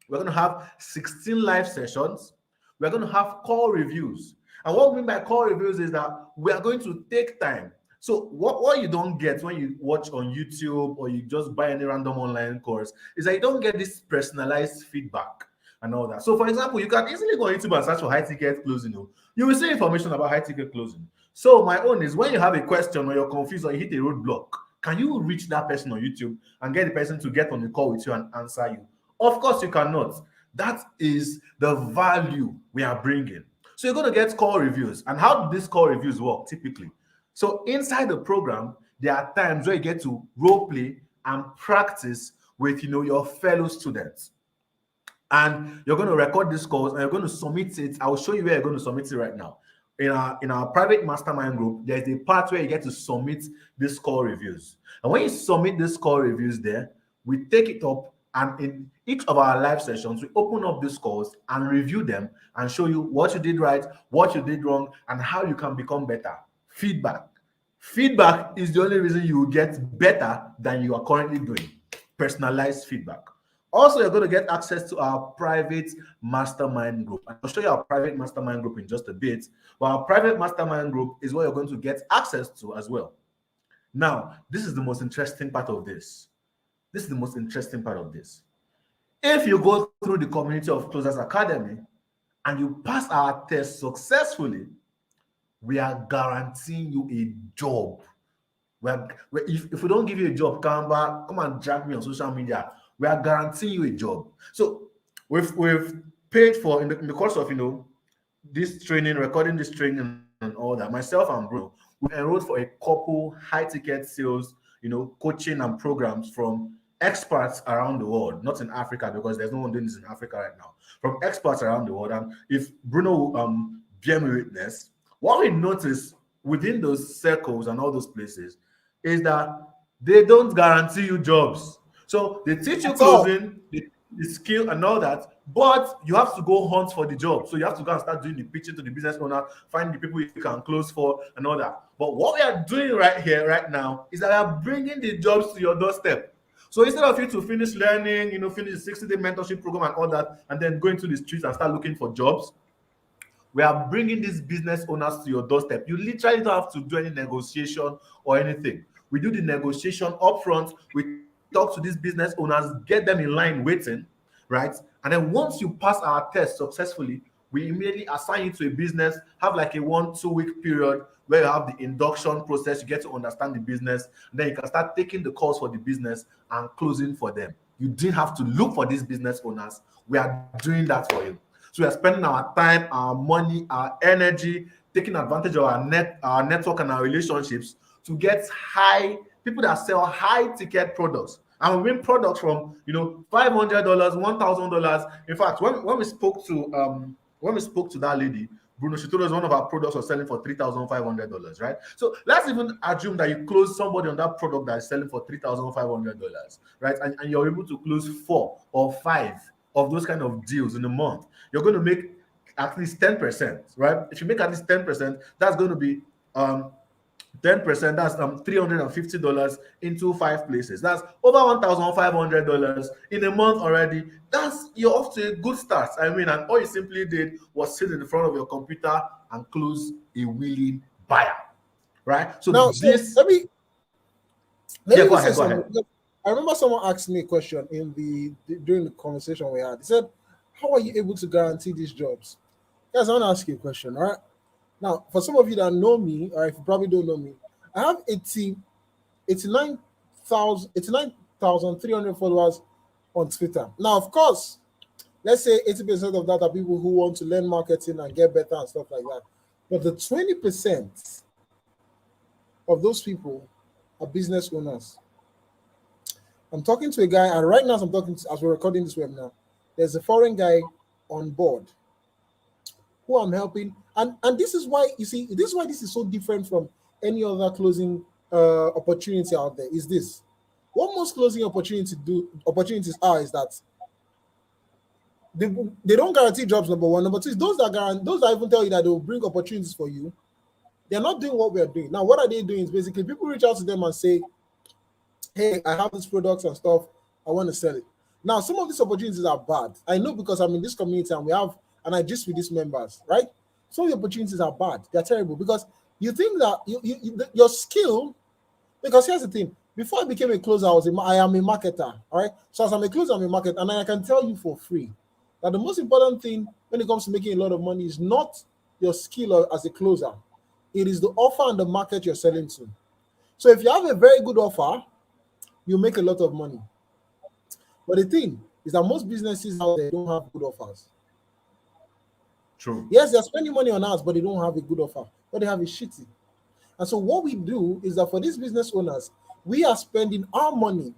We're going to have 16 live sessions. We're going to have call reviews. And what we mean by call reviews is that we are going to take time. So what you don't get when you watch on YouTube or you just buy any random online course is that you don't get this personalized feedback and all that. So, for example, you can easily go on YouTube and search for high ticket closing. You will see information about high ticket closing. So my own is when you have a question or you're confused or you hit a roadblock, can you reach that person on YouTube and get the person to get on the call with you and answer you? Of course you cannot. That is the value we are bringing. So you're going to get call reviews. And how do these call reviews work typically? So inside the program, there are times where you get to role play and practice with your fellow students. And you're going to record these calls and you're going to submit it. I will show you where you're going to submit it right now. In our private mastermind group, there's a part where you get to submit these call reviews. And when you submit these call reviews there, we take it up, and in each of our live sessions, we open up these calls and review them and show you what you did right, what you did wrong, and how you can become better. Feedback. Feedback is the only reason you will get better than you are currently doing. Personalized feedback. Also, you're going to get access to our private mastermind group. I'll show you our private mastermind group in just a bit. But our private mastermind group is what you're going to get access to as well. Now, this is the most interesting part of this. This is the most interesting part of this. If you go through the Community of Closers Academy and you pass our test successfully, we are guaranteeing you a job. If we don't give you a job, come and drag me on social media. We are guaranteeing you a job. So we've paid for in the course of this training, recording this training and all that. Myself and Bruno, we enrolled for a couple high ticket sales, coaching and programs from experts around the world, not in Africa because there's no one doing this in Africa right now. From experts around the world, and if Bruno bear me witness, what we notice within those circles and all those places is that they don't guarantee you jobs. So they teach you closing, the skill and all that, but you have to go hunt for the job. So you have to go and start doing the pitching to the business owner, find the people you can close for and all that. But what we are doing right here, right now, is that we are bringing the jobs to your doorstep. So instead of you to finish learning, finish the 60-day mentorship program and all that, and then go into the streets and start looking for jobs, we are bringing these business owners to your doorstep. You literally don't have to do any negotiation or anything. We do the negotiation upfront. We talk to these business owners, get them in line waiting, right? And then once you pass our test successfully, we immediately assign you to a business, have like a 1-2 week period where you have the induction process, you get to understand the business, and then you can start taking the calls for the business and closing for them. You didn't have to look for these business owners. We are doing that for you. So we are spending our time, our money, our energy, taking advantage of our network and our relationships to get people that sell high ticket products. And we win products from $500, $1,000. In fact, when we spoke to that lady, Bruno, she told us one of our products was selling for $3,500, right? So let's even assume that you close somebody on that product that is selling for $3,500, right? And you're able to close 4 or 5 of those kind of deals in a month. You're going to make at least 10%, right? If you make at least 10%, that's going to be 10%, that's $350 into 5 places. That's over $1,500 in a month already. You're off to a good start. And all you simply did was sit in front of your computer and close a willing buyer, right? So now, let me go ahead. I remember someone asked me a question during the conversation we had. He said, "How are you able to guarantee these jobs?" Guys, I want to ask you a question, all right? Now, for some of you that know me, or if you probably don't know me, I have 89,300 followers on Twitter. Now, of course, let's say 80% of that are people who want to learn marketing and get better and stuff like that. But the 20% of those people are business owners. I'm talking to a guy, and right now, as we're recording this webinar, there's a foreign guy on board who I'm helping. And this is why, this is so different from any other closing opportunity out there, is this. What most closing opportunities are is that they don't guarantee jobs, number one. Number two is those that even tell you that they will bring opportunities for you, they're not doing what we are doing. Now, what are they doing is basically people reach out to them and say, "Hey, I have these products and stuff, I want to sell it." Now, some of these opportunities are bad. I know because I'm in this community and I just with these members, right? Some of the opportunities are bad. They're terrible because you think that your skill, because here's the thing. Before I became a closer, I am a marketer, all right? So as I'm a closer, I'm a marketer, and I can tell you for free that the most important thing when it comes to making a lot of money is not your skill as a closer. It is the offer and the market you're selling to. So if you have a very good offer, you make a lot of money. But the thing is that most businesses out there don't have good offers. True. Yes, they're spending money on ads, but they don't have a good offer. But they have a shitty. And so what we do is that for these business owners, we are spending our money,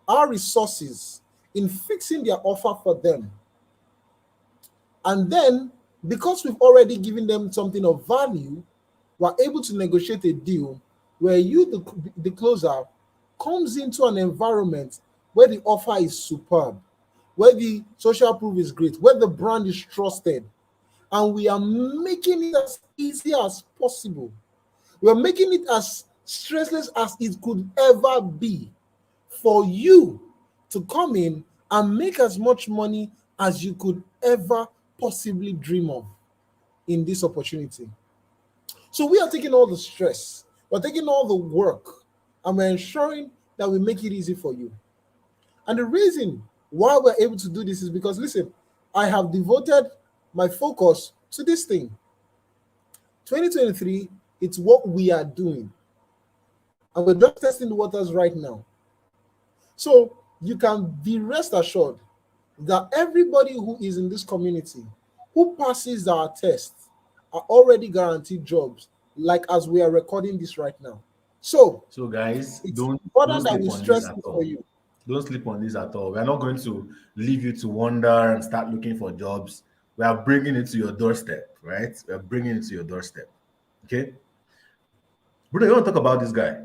our resources in fixing their offer for them. And then, because we've already given them something of value, we're able to negotiate a deal where you, the closer, comes into an environment where the offer is superb, where the social proof is great, where the brand is trusted, and we are making it as easy as possible. We are making it as stressless as it could ever be for you to come in and make as much money as you could ever possibly dream of in this opportunity. So we are taking all the stress, we're taking all the work, and we're ensuring that we make it easy for you. And the reason why we're able to do this is because, listen, I have devoted my focus to this thing. 2023, it's what we are doing. And we're just testing the waters right now. So you can be rest assured that everybody who is in this community who passes our test are already guaranteed jobs, like as we are recording this right now. So So guys, it's don't important that sleep we on this stress at it for all. you. Don't sleep on this at all. We are not going to leave you to wander and start looking for jobs. We are bringing it to your doorstep, right? We are bringing it to your doorstep. Okay, Bruno, you want to talk about this guy?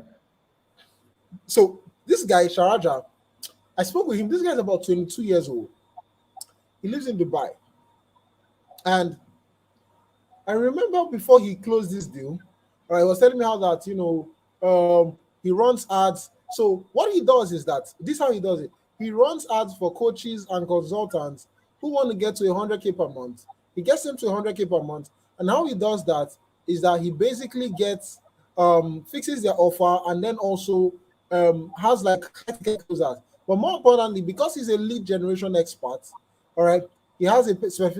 So this guy, Sharaja, I spoke with him. This guy's about 22 years old. He lives in Dubai. And I remember before he closed this deal, he was telling me how that, he runs ads. So what he does is that, this is how he does it. He runs ads for coaches and consultants who want to get to 100K per month. He gets them to 100K per month. And how he does that is that he basically gets, fixes their offer, and then also has like high-ticket closers. But more importantly, because he's a lead generation expert, all right, he has a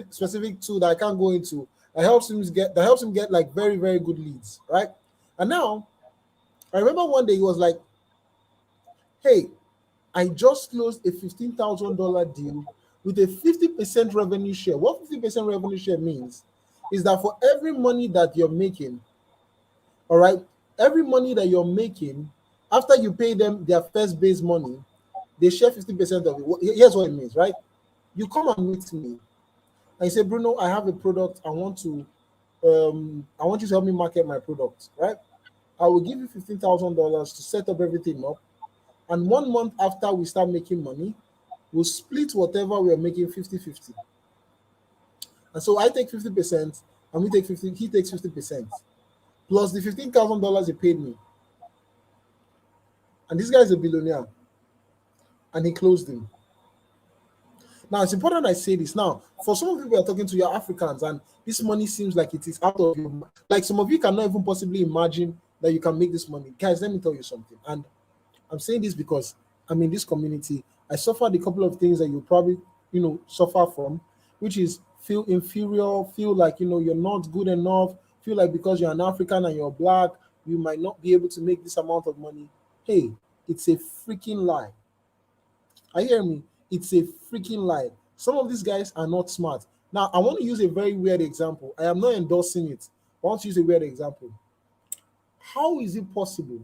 specific tool that I can't go into that helps him get like very, very good leads, right? And now I remember one day he was like, "Hey, I just closed a $15,000 deal with a 50% revenue share." What 50% revenue share means is that for every money that you're making, all right, every money that you're making, after you pay them their first base money, they share 50% of it. Here's what it means, right? You come and meet me and you say, "Bruno, I have a product. I want you to help me market my product, right? I will give you $15,000 to set up everything up. And 1 month after we start making money, we'll split whatever we are making 50-50. And so I take 50% and we take 50, he takes 50%, plus the $15,000 he paid me. And this guy is a billionaire. And he closed him. Now it's important I say this. Now, for some of you who are talking to, your Africans, and this money seems like it is out of your mind. Like some of you cannot even possibly imagine that you can make this money. Guys, let me tell you something. And I'm saying this because I'm in this community. I suffered a couple of things that you probably, suffer from, which is feel inferior, feel like you're not good enough, feel like because you're an African and you're black, you might not be able to make this amount of money. Hey, it's a freaking lie. Are you hearing me? It's a freaking lie. Some of these guys are not smart. Now, I want to use a very weird example. I am not endorsing it. I want to use a weird example. How is it possible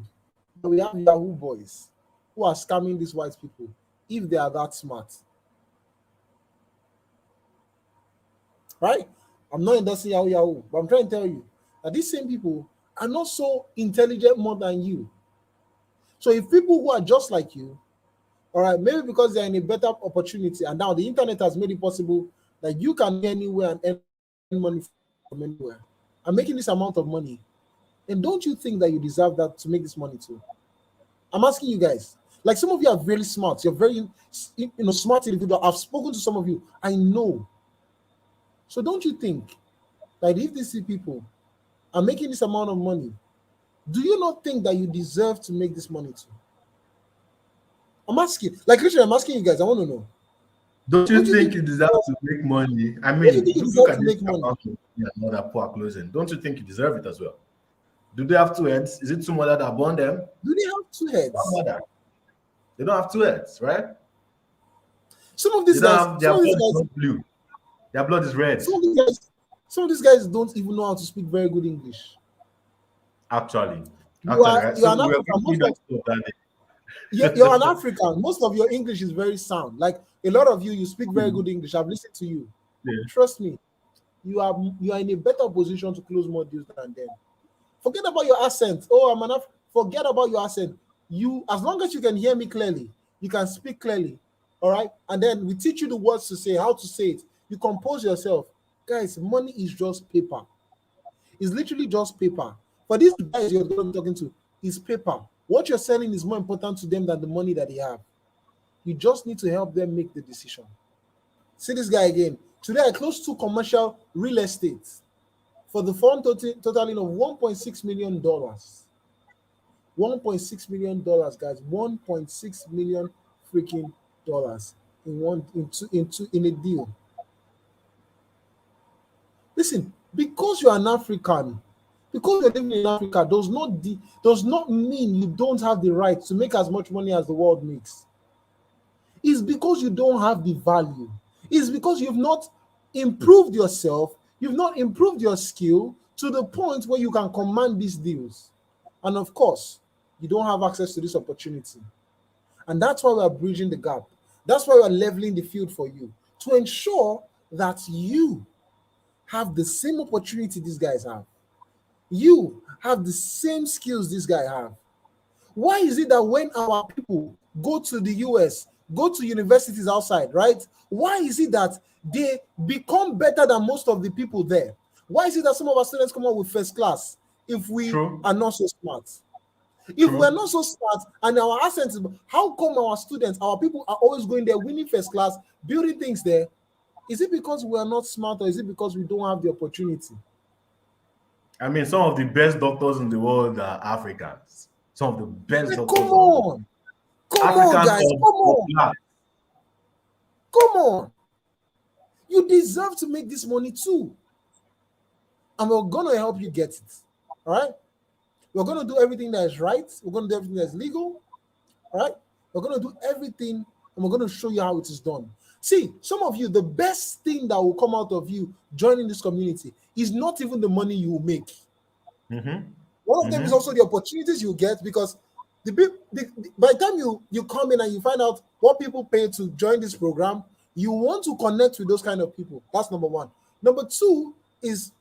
that we have Yahoo boys who are scamming these white people if they are that smart? Right? I'm not endorsing Yahoo, but I'm trying to tell you that these same people are not so intelligent more than you. So if people who are just like you, all right, maybe because they're in a better opportunity, and now the internet has made it possible that you can go anywhere and earn money from anywhere. I'm making this amount of money. And don't you think that you deserve that to make this money too? I'm asking you guys. Like some of you are very smart. You're very, smart individual. I've spoken to some of you. I know. So don't you think that if these people are making this amount of money, do you not think that you deserve to make this money too? I'm asking. Like Richard, I'm asking you guys. I want to know. Don't you think you deserve to make money? I Don't you mean, think you look deserve at to this make money? account and another poor closing. Don't you think you deserve it as well? Do they have two heads? Is it two mother that born them? Do they have two heads? One mother. They don't have two heads, right? Some of these They don't guys, have, their blood is not blue. Their blood is red. some of these guys don't even know how to speak very good English. Actually, Right? So we are thinking that stuff that day. You're an African. Most of your English is very sound. Like a lot of you speak very good English. I've listened to you. Yeah. Trust me, you are in a better position to close more deals than them. Forget about your accent. Oh, I'm enough. Forget about your accent. You, as long as you can hear me clearly, you can speak clearly. All right. And then we teach you the words to say, how to say it. You compose yourself. Guys, money is just paper. It's literally just paper. For these guys you're talking to, it's paper. What you're selling is more important to them than the money that they have. You just need to help them make the decision. See this guy again. Today I closed 2 commercial real estate for the fund totaling of $1.6 million. $1.6 million, guys. $1.6 million freaking dollars in a deal. Listen, because you're an African, because you're living in Africa, does not mean you don't have the right to make as much money as the world makes. It's because you don't have the value. It's because you've not improved yourself, you've not improved your skill to the point where you can command these deals. And of course, you don't have access to this opportunity. And that's why we're bridging the gap. That's why we're leveling the field for you, to ensure that you have the same opportunity these guys have. You have the same skills these guys have. Why is it that when our people go to the US, go to universities outside, right? Why is it that they become better than most of the people there? Why is it that some of our students come out with first class if we are not so smart? If we're not so smart and our assets, how come our students, our people are always going there, winning first class, building things there? Is it because we are not smart, or is it because we don't have the opportunity? I mean, some of the best doctors in the world are Africans. Some of the best doctors. Come on, guys, come on. You deserve to make this money too, and we're gonna help you get it. All right. We're going to do everything that is right. We're going to do everything that is legal. All right? We're going to do everything, and we're going to show you how it is done. See, some of you, the best thing that will come out of you joining this community is not even the money you will make. One of them is also the opportunities you get, because by the time you come in and you find out what people pay to join this program, you want to connect with those kind of people. That's number one. Number two is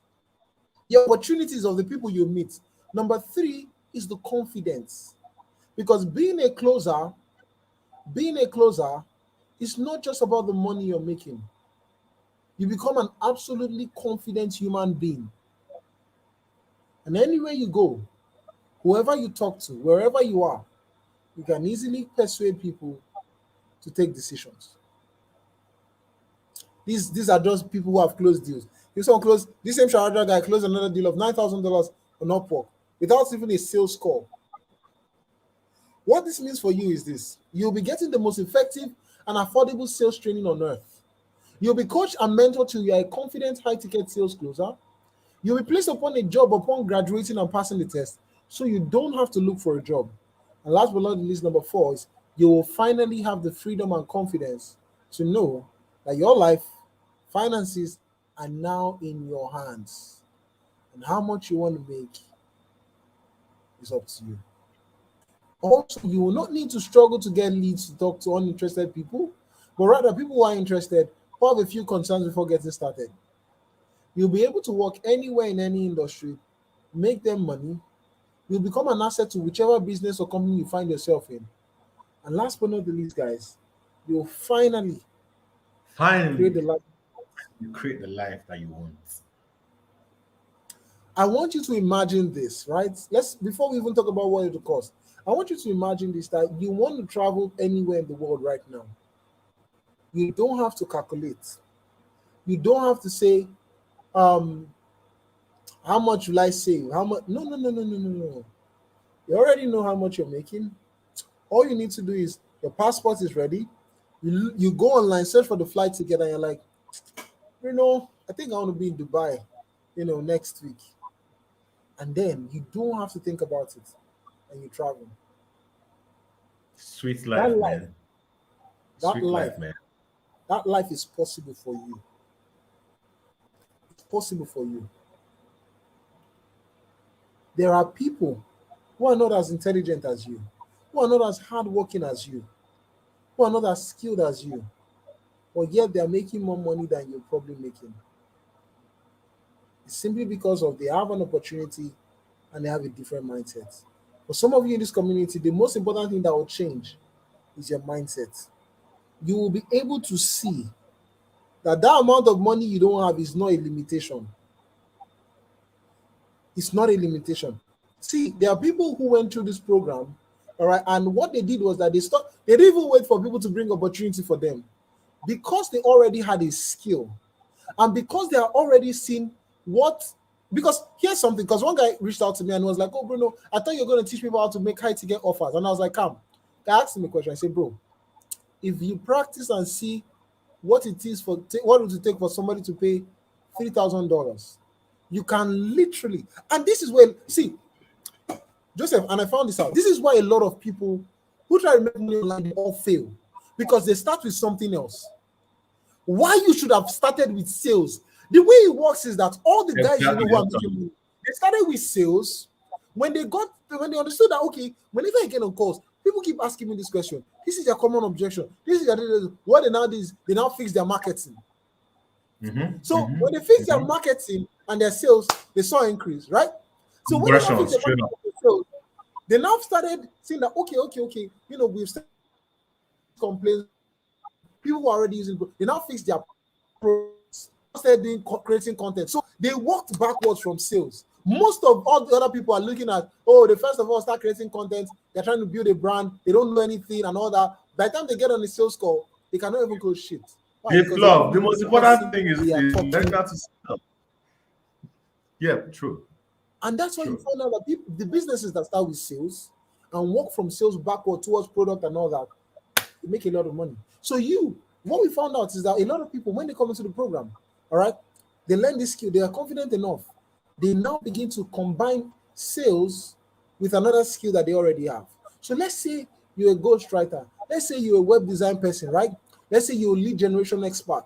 the opportunities of the people you meet. Number three is the confidence, because being a closer is not just about the money you're making. You become an absolutely confident human being. And anywhere you go, whoever you talk to, wherever you are, you can easily persuade people to take decisions. These are just people who have closed deals. If someone closed, this same Sharada guy closed another deal of $9,000 on Upwork without even a sales call. What this means for you is this: you'll be getting the most effective and affordable sales training on earth. You'll be coached and mentored till you are a confident, high-ticket sales closer. You'll be placed upon a job upon graduating and passing the test, so you don't have to look for a job. And last but not least, number four is you will finally have the freedom and confidence to know that your life, finances are now in your hands. And how much you want to make is up to you. Also, you will not need to struggle to get leads to talk to uninterested people, but rather people who are interested, who have a few concerns before getting started. You'll be able to work anywhere in any industry, make them money. You'll become an asset to whichever business or company you find yourself in. And last but not the least, guys, you'll finally create the life. You create the life that you want. I want you to imagine this, right? Before we even talk about what it will cost, I want you to imagine this, that you want to travel anywhere in the world right now. You don't have to calculate. You don't have to say, how much will I save? How much? No. You already know how much you're making. All you need to do is your passport is ready. You go online, search for the flight ticket, and you're like, I think I want to be in Dubai, next week. And then you don't have to think about it, and you travel. Sweet life, man. Sweet life, man. That life is possible for you. It's possible for you. There are people who are not as intelligent as you, who are not as hardworking as you, who are not as skilled as you, but yet they are making more money than you're probably making. It's simply because they have an opportunity and they have a different mindset. For some of you in this community, the most important thing that will change is your mindset. You will be able to see that amount of money you don't have is not a limitation. It's not a limitation. See, there are people who went through this program All right. And what they did was that they didn't even wait for people to bring opportunity for them, because they already had a skill, and because they are already seen what. Because here's something, because one guy reached out to me and was like, "Oh, Bruno, I thought you were going to teach people how to make high ticket offers." And I was like, "Come." I asked him a question. I said, "Bro, if you practice and see what it is what it would take for somebody to pay $3,000, you can literally." And this is where, see, Joseph, and I found this out. This is why a lot of people who try to make money online all fail, because they start with something else. Why you should have started with sales? The way it works is that all the guys Exactly. who are making money, they started with sales. When they understood that, okay, whenever I get on calls, people keep asking me this question. This is their common objection. This is what they now do is they now fix their marketing. So when they fix their marketing and their sales, they saw increase, right? So when they now fix their marketing and sales, they now started saying that okay, we've started complaints. People who are already using, they now fix their products, started creating content. So they walked backwards from sales. Most of all the other people are looking at, they first of all start creating content. They're trying to build a brand. They don't know anything and all that. By the time they get on the sales call, they cannot even close shit. Why? The most important thing is learn how to sell. Yeah, true. And that's why you find out that the businesses that start with sales and work from sales backward towards product and all that, they make a lot of money. So what we found out is that a lot of people, when they come into the program, all right, they learn this skill, they are confident enough. They now begin to combine sales with another skill that they already have. So let's say you're a ghostwriter. Let's say you're a web design person, right? Let's say you're a lead generation expert.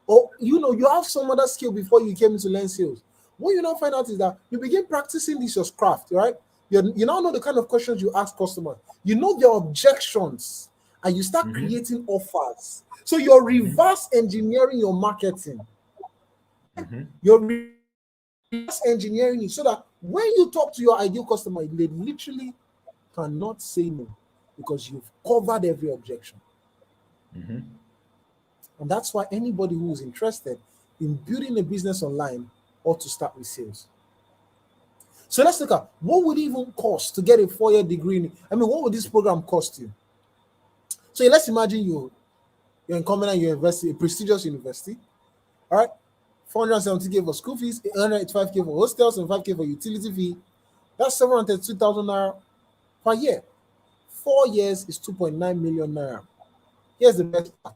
Or, you have some other skill before you came into learn sales. What you now find out is that you begin practicing this your craft, right? You now know the kind of questions you ask customers. You know their objections, and you start creating offers. So you're reverse engineering your marketing. You're reverse engineering it so that when you talk to your ideal customer, they literally cannot say no, because you've covered every objection. And that's why anybody who is interested in building a business online ought to start with sales. So let's look at what would it even cost to get a 4-year degree. What would this program cost you? So let's imagine you're in Covenant University, a prestigious university. All right, $470K for school fees, $185K for hostels, and $5K for utility fee. That's $732,000 per year. 4 years is 2.9 million naira. Here's the best part: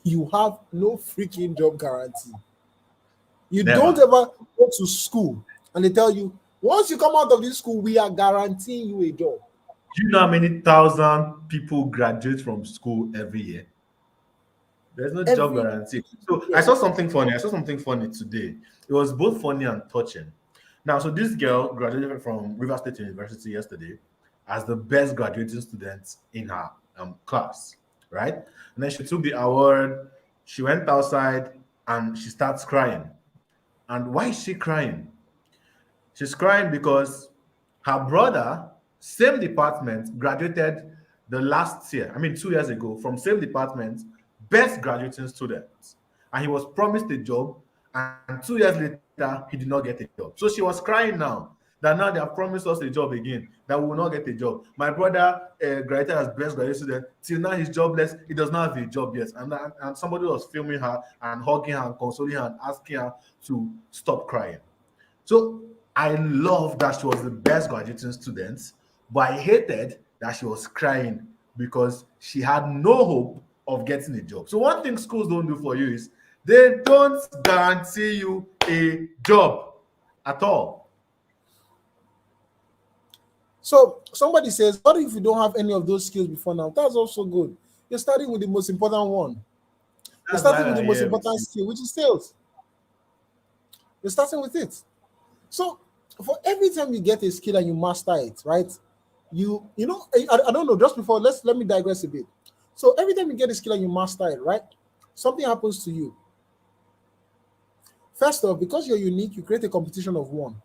you have no freaking job guarantee. You don't ever go to school and they tell you, once you come out of this school, we are guaranteeing you a job. Do you know how many thousand people graduate from school every year? There's no job guarantee. So I saw something funny. Today. It was both funny and touching. Now, so this girl graduated from River State University yesterday as the best graduating student in her class, right? And then she took the award. She went outside and she starts crying. And why is she crying? She's crying because her brother, same department, graduated the last year, 2 years ago, from same department, best graduating student. And he was promised a job, and 2 years later, he did not get a job. So she was crying now that now they have promised us a job again, that we will not get a job. My brother graduated as best graduate student. Till now, he's jobless. He does not have a job yet. And somebody was filming her and hugging her and consoling her and asking her to stop crying. So I love that she was the best graduating student, but I hated that she was crying because she had no hope of getting a job. So one thing schools don't do for you is they don't guarantee you a job at all. So somebody says, what if you don't have any of those skills before now? That's also good. You're starting with the most important one. You're starting with the most important skill, which is sales. You're starting with it. So for every time you get a skill and you master it, right? I don't know, just before, let me digress a bit. So every time you get a skill and you master it, right? Something happens to you. First off, because you're unique, you create a competition of one.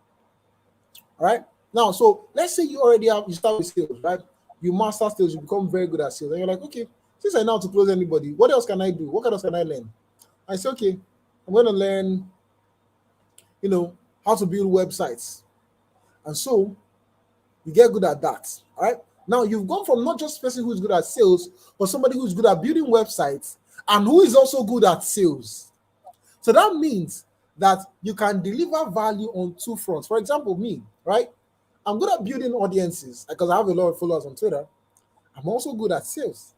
All right? Now, so let's say you start with sales, right? You master sales, you become very good at sales. And you're like, okay, since I know how to close anybody, what else can I do? What else can I learn? I say, okay, I'm going to learn, how to build websites. And so you get good at that. All right. Now you've gone from not just a person who's good at sales, but somebody who's good at building websites and who is also good at sales. So that means that you can deliver value on two fronts. For example, me, right? I'm good at building audiences because I have a lot of followers on Twitter. I'm also good at sales.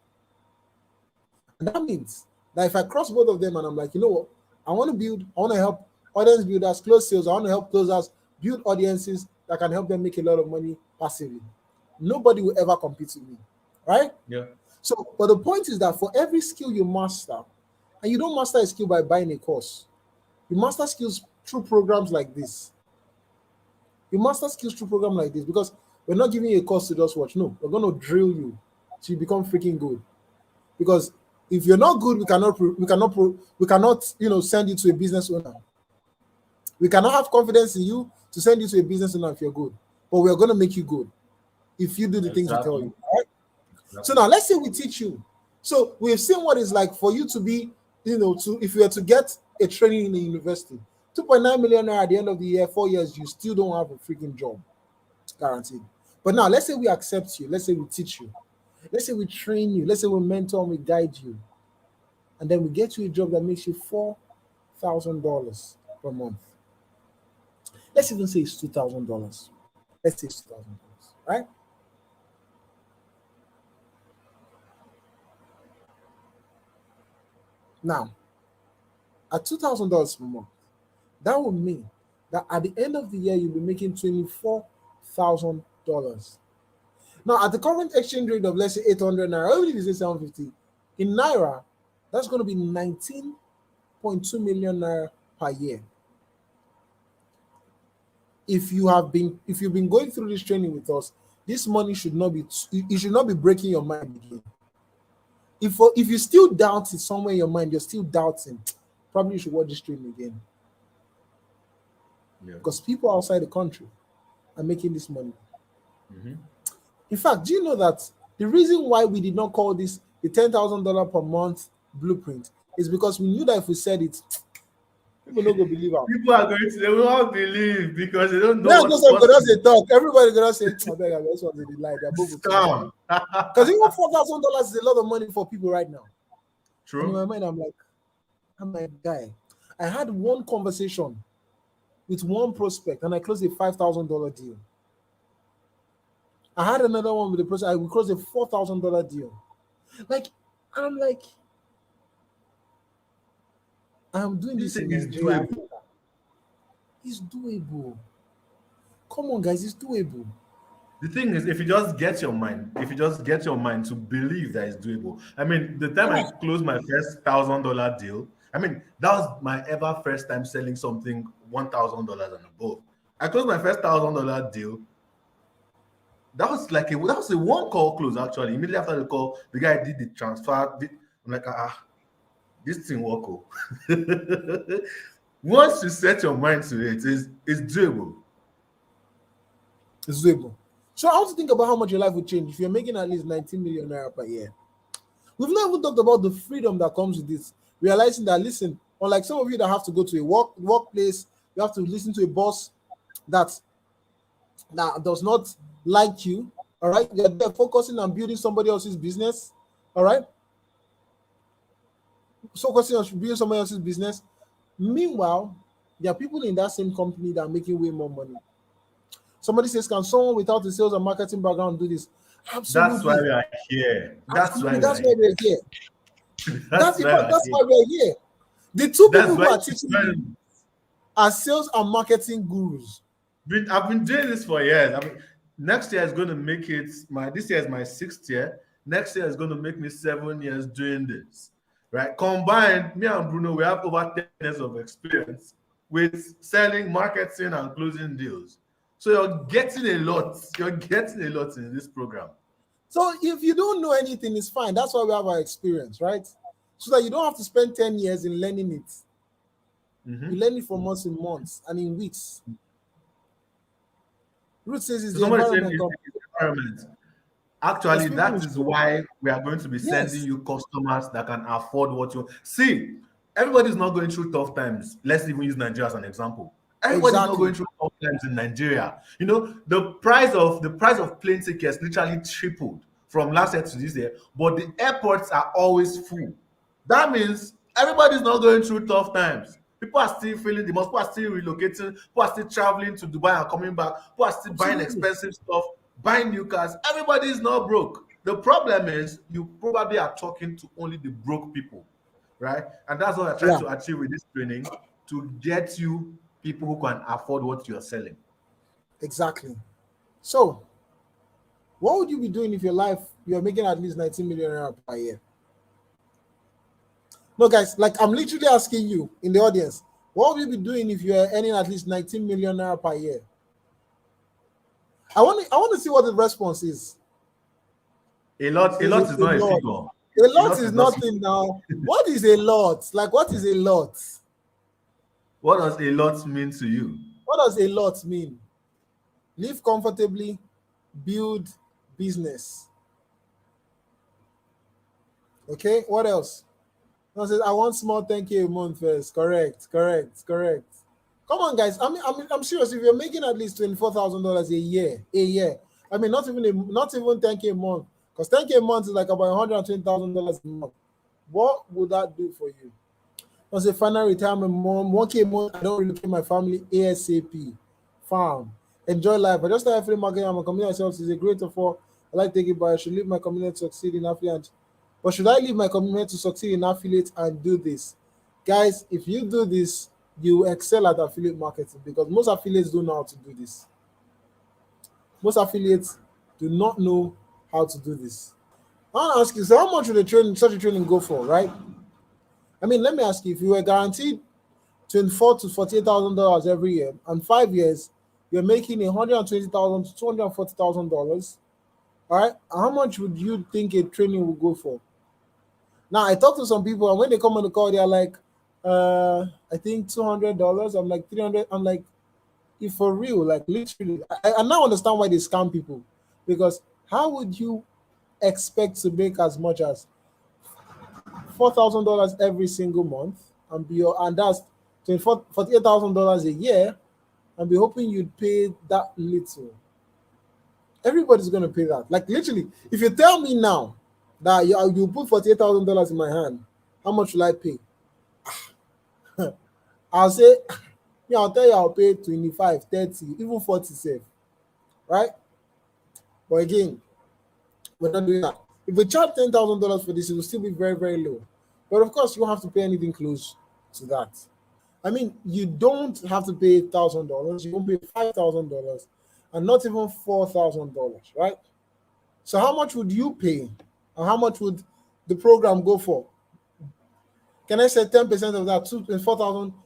And that means that if I cross both of them and I'm like, you know what, I want to help audience builders close sales. I want to help closers build audiences that can help them make a lot of money passively. Nobody will ever compete with me, right? Yeah. So, but the point is that for every skill you master, and you don't master a skill by buying a course, you master skills through programs like this. You master skills through programs like this because we're not giving you a course to just watch. No, we're going to drill you so you become freaking good. Because if you're not good, we cannot, send you to a business owner. We cannot have confidence in you to send you to a business owner if you're good. But we're going to make you good if you do the things we tell you. Right? Exactly. So now let's say we teach you. So we've seen what it's like for you to be, if you were to get a training in a university, 2.9 million naira at the end of the year, 4 years, you still don't have a freaking job. Guaranteed. But now let's say we accept you. Let's say we teach you. Let's say we train you. Let's say we mentor and we guide you. And then we get you a job that makes you $4,000 per month. Let's even say it's $2,000. Let's say it's $2,000, right? Now, at $2,000 per month, that would mean that at the end of the year, you'll be making $24,000. Now, at the current exchange rate of, let's say, 800 naira, or even if you say 750, in naira, that's going to be 19.2 million naira per year. If you've been going through this training with us, this money should not be breaking your mind again. If you still doubt it somewhere in your mind, you're still doubting, probably you should watch this training again. Yeah. Because people outside the country are making this money. Mm-hmm. In fact, do you know that the reason why we did not call this the $10,000 per month blueprint is because we knew that if we said it, people don't go believe us. People are going to, they will not believe because they don't know. Yeah, what's possible. Talk. Everybody gonna say, I beg, this one's a lie. They're both scam. Because even $4,000 is a lot of money for people right now. True. And in my mind, I'm like, guy, I had one conversation with one prospect and I closed a $5,000 deal. I had another one with a person. We closed a $4,000 deal. I'm doing this in Nigeria. It's doable. Come on, guys, it's doable. The thing is, if you just get your mind to believe that it's doable. I mean, the time I closed my first $1,000 deal, I mean, that was my ever first time selling something $1,000 and above. I closed my first $1,000 deal. That was a one call close actually. Immediately after the call, the guy did the transfer. I'm like, this thing work. Once you set your mind to it, it's doable. It's doable. So I want to think about how much your life would change if you're making at least 19 million naira per year. We've not even talked about the freedom that comes with this. Realizing that, listen, unlike some of you that have to go to a workplace, you have to listen to a boss that does not like you, all right? You're there focusing on building somebody else's business, all right? Focusing on building somebody else's business. Meanwhile, there are people in that same company that are making way more money. Somebody says, can someone without a sales and marketing background do this? Absolutely. That's why we are here. That's why we're here. That's why we're here. The two people who are teaching me are sales and marketing gurus. I've been doing this for years. I mean, next year is going to make it this year is my 6th year. Next year is going to make me 7 years doing this. Right? Combined, me and Bruno, we have over 10 years of experience with selling, marketing, and closing deals. So you're getting a lot. You're getting a lot in this program. So if you don't know anything, it's fine. That's why we have our experience, right? So that you don't have to spend 10 years in learning it. Mm-hmm. You learn it from months in months and in weeks. Ruth says it's the environment. Actually, that is why we are going to be sending you customers that can afford what you see. Everybody's not going through tough times. Let's even use Nigeria as an example. Everybody's not Exactly. going through tough times in Nigeria. You know, the price of plane tickets literally tripled from last year to this year, but the airports are always full. That means everybody's not going through tough times. People are still feeling the most, people are still relocating, people are still traveling to Dubai and coming back, people are still buying Absolutely. expensive stuff, buying new cars. Everybody is not broke. The problem is you probably are talking to only the broke people, right? And that's what I'm trying Yeah, to achieve with this training, to get you people who can afford what you're selling. exactly. So, what would you be doing if your life you're making at least 19 million naira per year? No, guys, like I'm literally asking you in the audience, what would you be doing if you're earning at least 19 million naira per year? I want to see what the response is. A lot Says is a not a lot. figure. A A lot lot is is not. nothing now. What is a lot? Like, what is a lot? What does a lot mean to you? What does a lot mean? Live comfortably, build business. Okay, what else? No, says I want small 10K a month first. Correct, correct, correct. Come on, guys. I'm serious. If you're making at least $24,000 a year. I mean, not even 10K a month, because 10K a month is like about $120,000 a month. What would that do for you? As a final retirement mom, 1K a month, I don't relocate my family ASAP. Farm. Enjoy life. I just started free market. I'm a community myself. It's a great offer. I like taking, but I should leave my community to succeed in affiliate. But should I leave my community to succeed in affiliate and do this? Guys, if you do this, you excel at affiliate marketing, because most affiliates don't know how to do this. Most affiliates do not know how to do this. I want to ask you, so how much would such a training go for, right? I mean, let me ask you, if you were guaranteed 24 to $48,000 every year, and 5 years, you're making $120,000 to $240,000. All right, how much would you think a training would go for? Now, I talk to some people, and when they come on the call, they're like, I think $200. I'm like 300. I'm like, if for real, like literally, I now understand why they scam people, because how would you expect to make as much as $4,000 every single month, and that's $48,000 a year, and be hoping you'd pay that little? Everybody's gonna pay that. Like literally, if you tell me now that you put $48,000 in my hand, how much will I pay? I'll say, yeah, I'll tell you I'll pay 25, 30, even 40 safe, right? But again, we're not doing that. If we charge $10,000 for this, it will still be very, very low. But of course, you won't have to pay anything close to that. I mean, you don't have to pay $1,000. You won't pay $5,000, and not even $4,000, right? So how much would you pay, and how much would the program go for? Can I say 10% of that?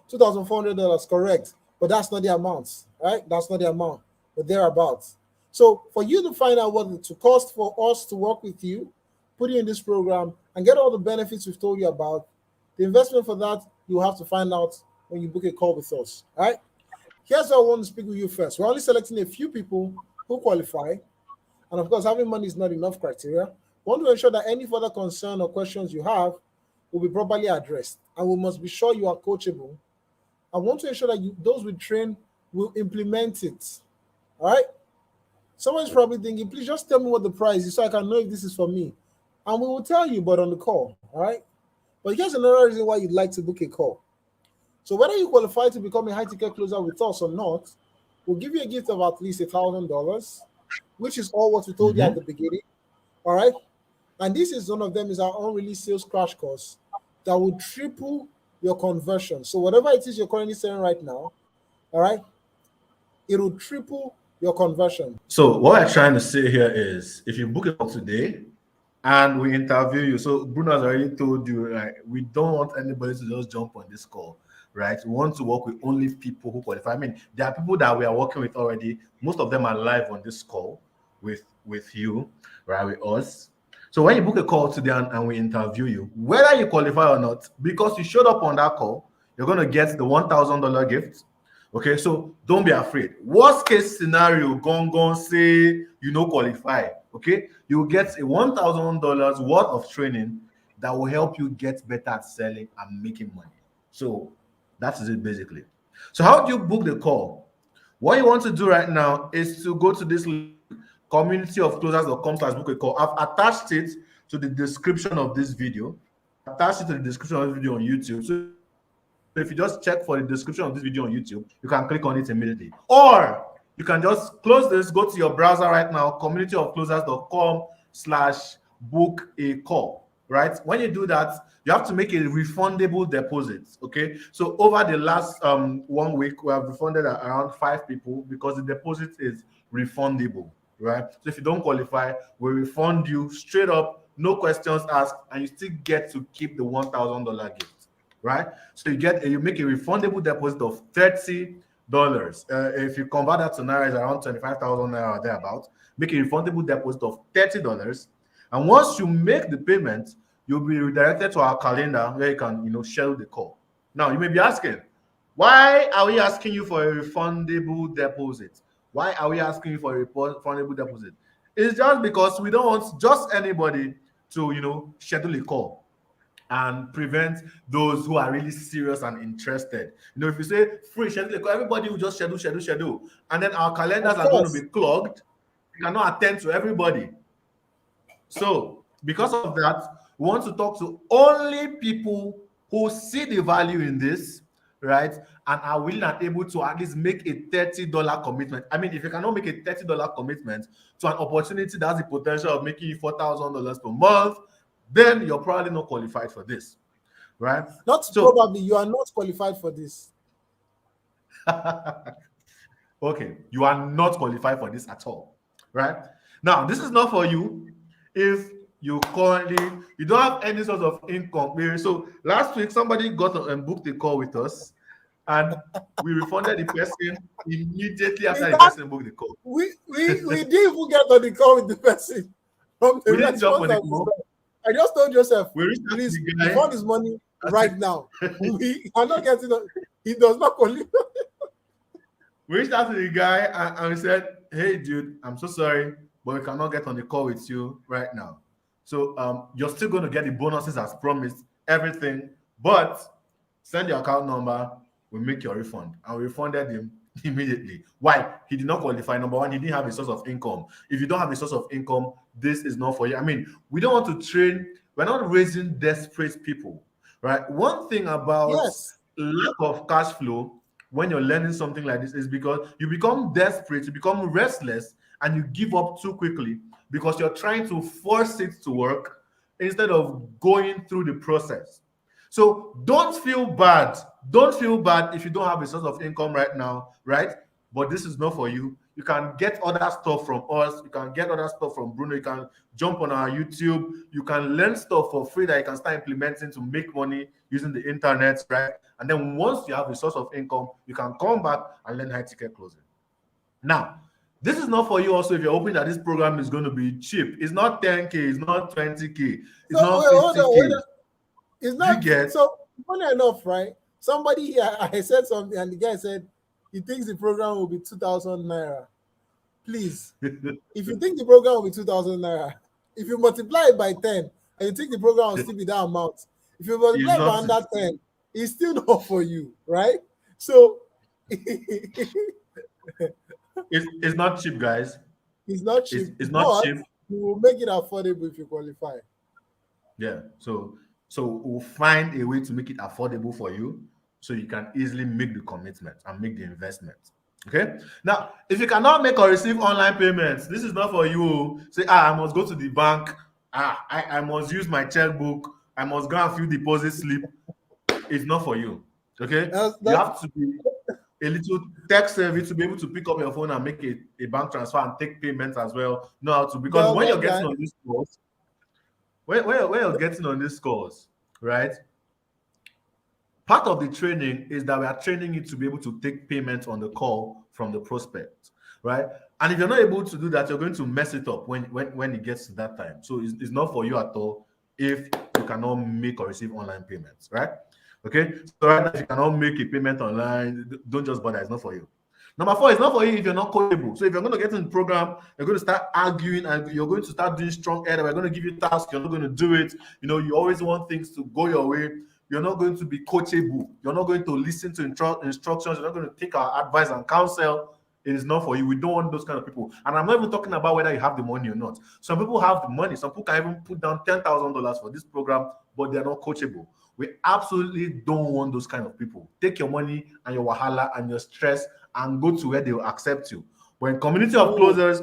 $2,400, correct? But that's not the amount, right? That's not the amount, but thereabouts. So for you to find out what it will cost for us to work with you, put you in this program, and get all the benefits we've told you about, the investment for that you have to find out when you book a call with us. All right. Here's how I want to speak with you first. We're only selecting a few people who qualify, and of course, having money is not enough criteria. We want to ensure that any further concern or questions you have will be properly addressed, and we must be sure you are coachable. I want to ensure that those we train will implement it. All right. Someone's probably thinking, please just tell me what the price is so I can know if this is for me. And we will tell you, but on the call. All right. But here's another reason why you'd like to book a call. So whether you qualify to become a high ticket closer with us or not, we'll give you a gift of at least $1,000, which is all what we told you at Mhm. the beginning. All right. And this is one of them, is our unreleased sales crash course that will triple your conversion. So whatever it is you're currently selling right now, all right, it will triple your conversion. So what we're trying to say here is, if you book a call today and we interview you, so Bruno has already told you, right? We don't want anybody to just jump on this call, right? We want to work with only people who qualify. I mean, there are people that we are working with already. Most of them are live on this call with you, right? With us. So when you book a call today and we interview you, whether you qualify or not, because you showed up on that call, you're gonna get the $1,000 gift. Okay, so don't be afraid. Worst case scenario, gone say you no qualify. Okay, you will get a $1,000 worth of training that will help you get better at selling and making money. So that is it basically. So how do you book the call? What you want to do right now is to go to this communityofclosers.com/book a call. I've attached it to the description of this video. Attached it to the description of this video on YouTube. So if you just check for the description of this video on YouTube, you can click on it immediately. Or you can just close this, go to your browser right now, communityofclosers.com/book a call. Right? When you do that, you have to make a refundable deposit. Okay. So over the last 1 week, we have refunded around 5 people because the deposit is refundable. Right? So if you don't qualify, we refund you straight up, no questions asked, and you still get to keep the $1,000 gift. Right? So you make a refundable deposit of $30. If you convert that to naira, it's around 25,000 naira or thereabouts. Make a refundable deposit of $30, and once you make the payment, you'll be redirected to our calendar where you can, schedule the call. Now you may be asking, why are we asking you for a refundable deposit? Why are we asking you for a refundable deposit? It's just because we don't want just anybody to, schedule a call and prevent those who are really serious and interested. If you say free schedule a call, everybody will just schedule, and then our calendars are going to be clogged. We cannot attend to everybody. So because of that, we want to talk to only people who see the value in this, right, and are willing and able to at least make a $30 commitment. I mean, if you cannot make a $30 commitment to an opportunity that has the potential of making you $4,000 per month, then you're probably not qualified for this, right? Probably, you are not qualified for this. Okay, you are not qualified for this at all, right? Now, this is not for you if you don't have any sort of income. So last week, somebody got and booked a call with us, and we refunded the person immediately after the person booked the call. We didn't even get on the call with the person. From the I just told Joseph, please refund his money right now. We are not getting it. He does not qualify. We reached out to the guy and we said, hey, dude, I'm so sorry, but we cannot get on the call with you right now. So you're still going to get the bonuses as promised, everything, but send your account number, we'll make your refund. And we refunded him immediately. Why? He did not qualify. Number one, he didn't have a source of income. If you don't have a source of income, this is not for you. I mean, we don't want to train, we're not raising desperate people, right? One thing about lack of cash flow when you're learning something like this is because you become desperate, you become restless, and you give up too quickly because you're trying to force it to work instead of going through the process. So don't feel bad. Don't feel bad if you don't have a source of income right now, right? But this is not for you. You can get other stuff from us. You can get other stuff from Bruno. You can jump on our YouTube. You can learn stuff for free that you can start implementing to make money using the internet, right? And then once you have a source of income, you can come back and learn high ticket closing. Now, this is not for you also if you're hoping that this program is going to be cheap. It's not 10K, it's not 20K, it's not 50K. It's not. So funny enough, right? Somebody here, I said something, and the guy said he thinks the program will be 2,000 naira. Please, if you think the program will be 2,000 naira, if you multiply it by 10, and you think the program will still be that amount, if you multiply by under 10, it's still not for you, right? So it's not cheap, guys. It's not cheap. It's not cheap. You will make it affordable if you qualify. Yeah. So we'll find a way to make it affordable for you so you can easily make the commitment and make the investment. Okay. Now, if you cannot make or receive online payments, this is not for you. Say, I must go to the bank. I must use my checkbook. I must go and fill deposit slip. It's not for you. Okay. You have to be a little tech savvy to be able to pick up your phone and make a bank transfer and take payments as well. Know how to, because when you're getting on these calls, when you're getting on these calls, right? Part of the training is that we are training you to be able to take payments on the call from the prospect, right? And if you're not able to do that, you're going to mess it up when it gets to that time. So it's not for you at all if you cannot make or receive online payments, right? Okay, so right now, if you cannot make a payment online, don't just bother. It's not for you. Number 4, it's not for you if you're not coachable. So if you're going to get in the program, you're going to start arguing and you're going to start doing strong head. We're going to give you tasks. You're not going to do it. You always want things to go your way. you're not going to be coachable, you're not going to listen to instructions, you're not going to take our advice and counsel, it is not for you. We don't want those kind of people. And I'm not even talking about whether you have the money or not. Some people have the money. Some people can even put down $10,000 for this program, but they're not coachable. We absolutely don't want those kind of people. Take your money and your wahala and your stress and go to where they will accept you. When community of closers,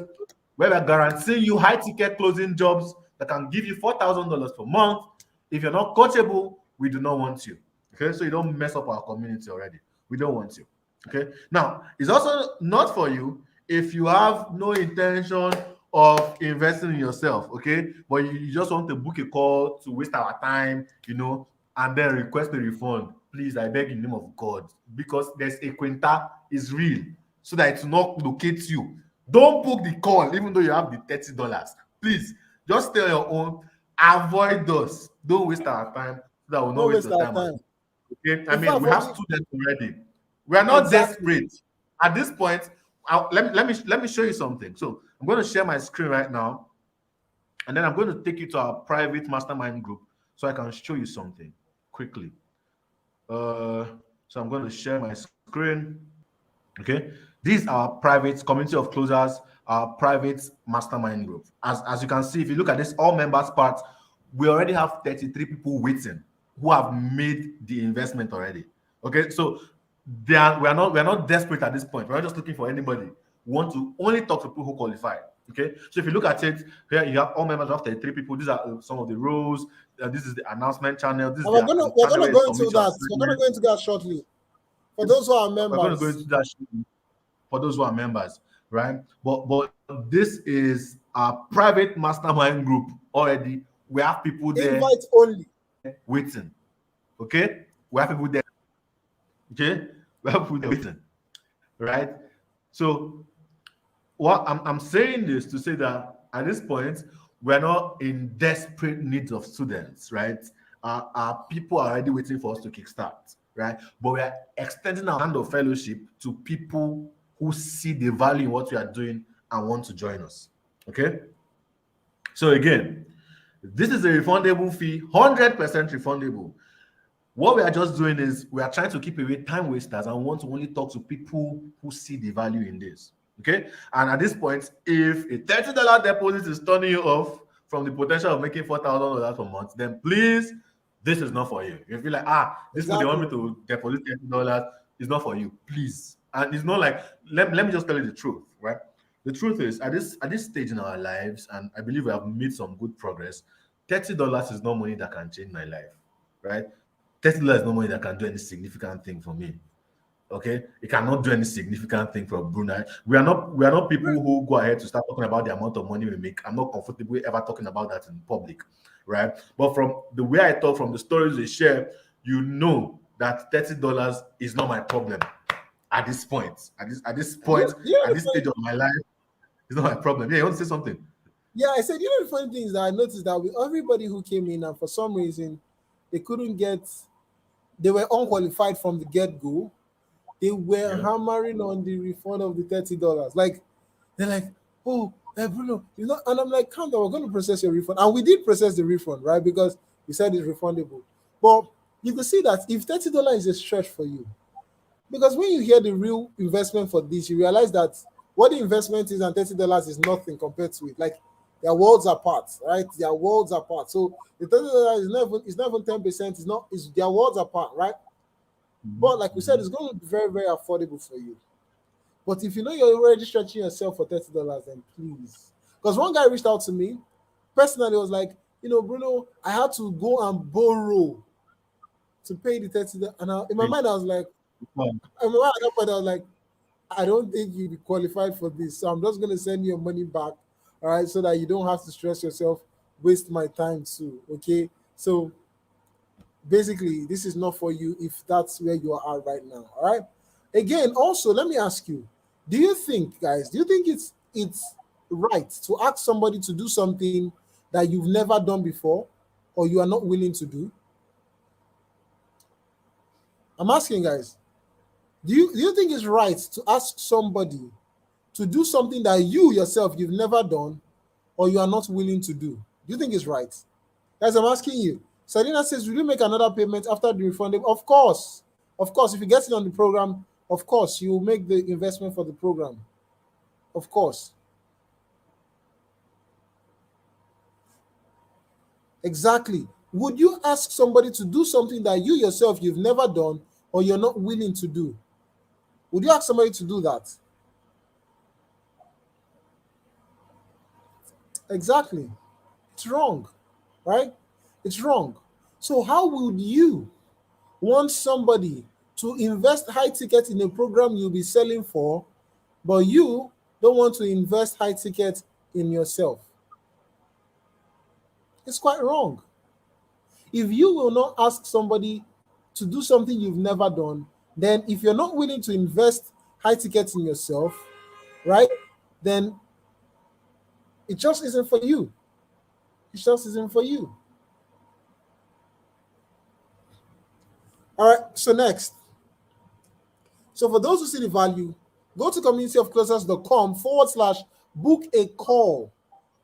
where we're guaranteeing you high ticket closing jobs that can give you $4,000 per month, if you're not coachable, we do not want you. Okay, so you don't mess up our community already. We don't want you. Okay, now it's also not for you if you have no intention of investing in yourself, okay, but you just want to book a call to waste our time, and then request a refund. Please, I beg in the name of God, because there's a quinta is real, so that it will not locate you. Don't book the call, even though you have the $30. Please, just stay on your own. Avoid us. Don't waste our time, so that we'll not waste your time. Okay, I mean, we have students already. We are not desperate at this point. Let me show you something. So I'm going to share my screen right now, and then I'm going to take you to our private mastermind group so I can show you something quickly. So I'm going to share my screen. Okay, these are private community of closers, our private mastermind group. As you can see, if you look at this all members part, we already have 33 people waiting who have made the investment already. Okay, so we are not desperate at this point. We're not just looking for anybody. We want to only talk to people who qualify. Okay, so if you look at it here, you have all members of 33 people. These are some of the roles. This is the announcement channel. We're going to go into that. We're going to go into that shortly. For those who are members, we're going to go into that shortly. For those who are members, right? But this is our private mastermind group already. We have people there. Invite only. Waiting. Okay, we have people there. Okay, we have people there waiting. Right. So, what I'm saying this to say that at this point we're not in desperate need of students, right? Our people are already waiting for us to kickstart, right? But we are extending our hand of fellowship to people who see the value in what we are doing and want to join us. Okay. So again, this is a refundable fee, 100% refundable. What we are just doing is we are trying to keep away time wasters and want to only talk to people who see the value in this. Okay. And at this point, if a $30 deposit is turning you off from the potential of making $4,000 per month, then please, this is not for you. If you feel like, this is what they want me to deposit $30, it's not for you, please. And it's not like, let me just tell you the truth, right? The truth is, at this stage in our lives, and I believe we have made some good progress, $30 is not money that can change my life, right? $30 is not money that can do any significant thing for me. Okay, it cannot do any significant thing for Brunei. We are not people who go ahead to start talking about the amount of money we make. I'm not comfortable ever talking about that in public, right? But from the way I talk, from the stories they share, you know that $30 is not my problem at this point. At this stage of my life, it's not my problem. Yeah, you want to say something? Yeah, I said, the funny thing is that I noticed that with everybody who came in and for some reason they were unqualified from the get-go. They were hammering on the refund of the $30. Like, they're like, oh, Bruno, and I'm like, calm down, we're going to process your refund. And we did process the refund, right? Because we said it's refundable. But you can see that if $30 is a stretch for you, because when you hear the real investment for this, you realize that what the investment is and $30 is nothing compared to it. Like, their worlds apart, right? Their worlds apart. So the $30 is not even 10%, it's their worlds apart, right? But like we said, it's going to be very, very affordable for you. But if you know you're already stretching yourself for $30, then please. Because one guy reached out to me, personally, was like, Bruno, I had to go and borrow to pay the $30. And in my mind, I was like, I don't think you'll be qualified for this. So I'm just going to send you your money back, all right, so that you don't have to stress yourself, waste my time too, okay? So basically, this is not for you if that's where you are right now. All right. Again, also, let me ask you: do you think it's right to ask somebody to do something that you've never done before, or you are not willing to do? I'm asking, guys. Do you think it's right to ask somebody to do something that you yourself you've never done, or you are not willing to do? Do you think it's right? Guys, I'm asking you. Selena says, will you make another payment after the refundable? Of course. Of course. If you get it on the program, of course, you will make the investment for the program. Of course. Exactly. Would you ask somebody to do something that you yourself you've never done or you're not willing to do? Would you ask somebody to do that? Exactly. It's wrong, right? It's wrong. So how would you want somebody to invest high ticket in a program you'll be selling for, but you don't want to invest high ticket in yourself? It's quite wrong. If you will not ask somebody to do something you've never done, then if you're not willing to invest high tickets in yourself, right, then it just isn't for you. It just isn't for you. All right, so next. So for those who see the value, go to communityofclosers.com/book a call.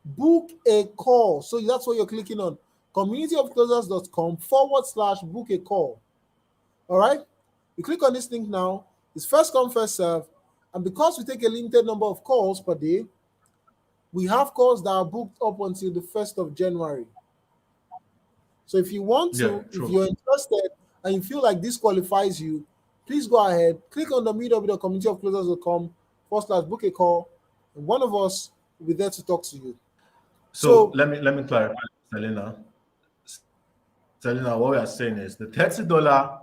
Book a call. So that's what you're clicking on. communityofclosers.com/book a call. All right. You click on this link now. It's first come, first serve. And because we take a limited number of calls per day, we have calls that are booked up until the 1st of January. So if you want to, if you're interested and you feel like this qualifies you, please go ahead, click on the www.communityofclosers.com/book a call, and one of us will be there to talk to you. So let me clarify, Selena. Selena, what we are saying is the $30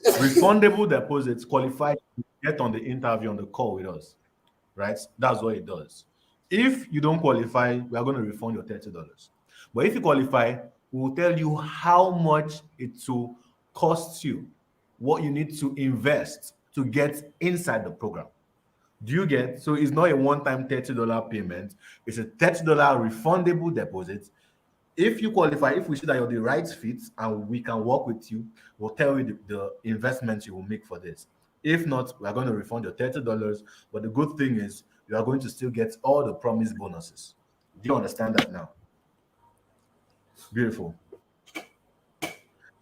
refundable deposits qualify to get on the interview on the call with us, right? That's what it does. If you don't qualify, we are going to refund your $30. But if you qualify, we will tell you how much it will cost you, what you need to invest to get inside the program. Do you get? So it's not a one-time $30 payment. It's a $30 refundable deposit. If you qualify, if we see that you're the right fit and we can work with you, we'll tell you the investment you will make for this. If not, we are going to refund your $30. But the good thing is you are going to still get all the promised bonuses. Do you understand that now? Beautiful.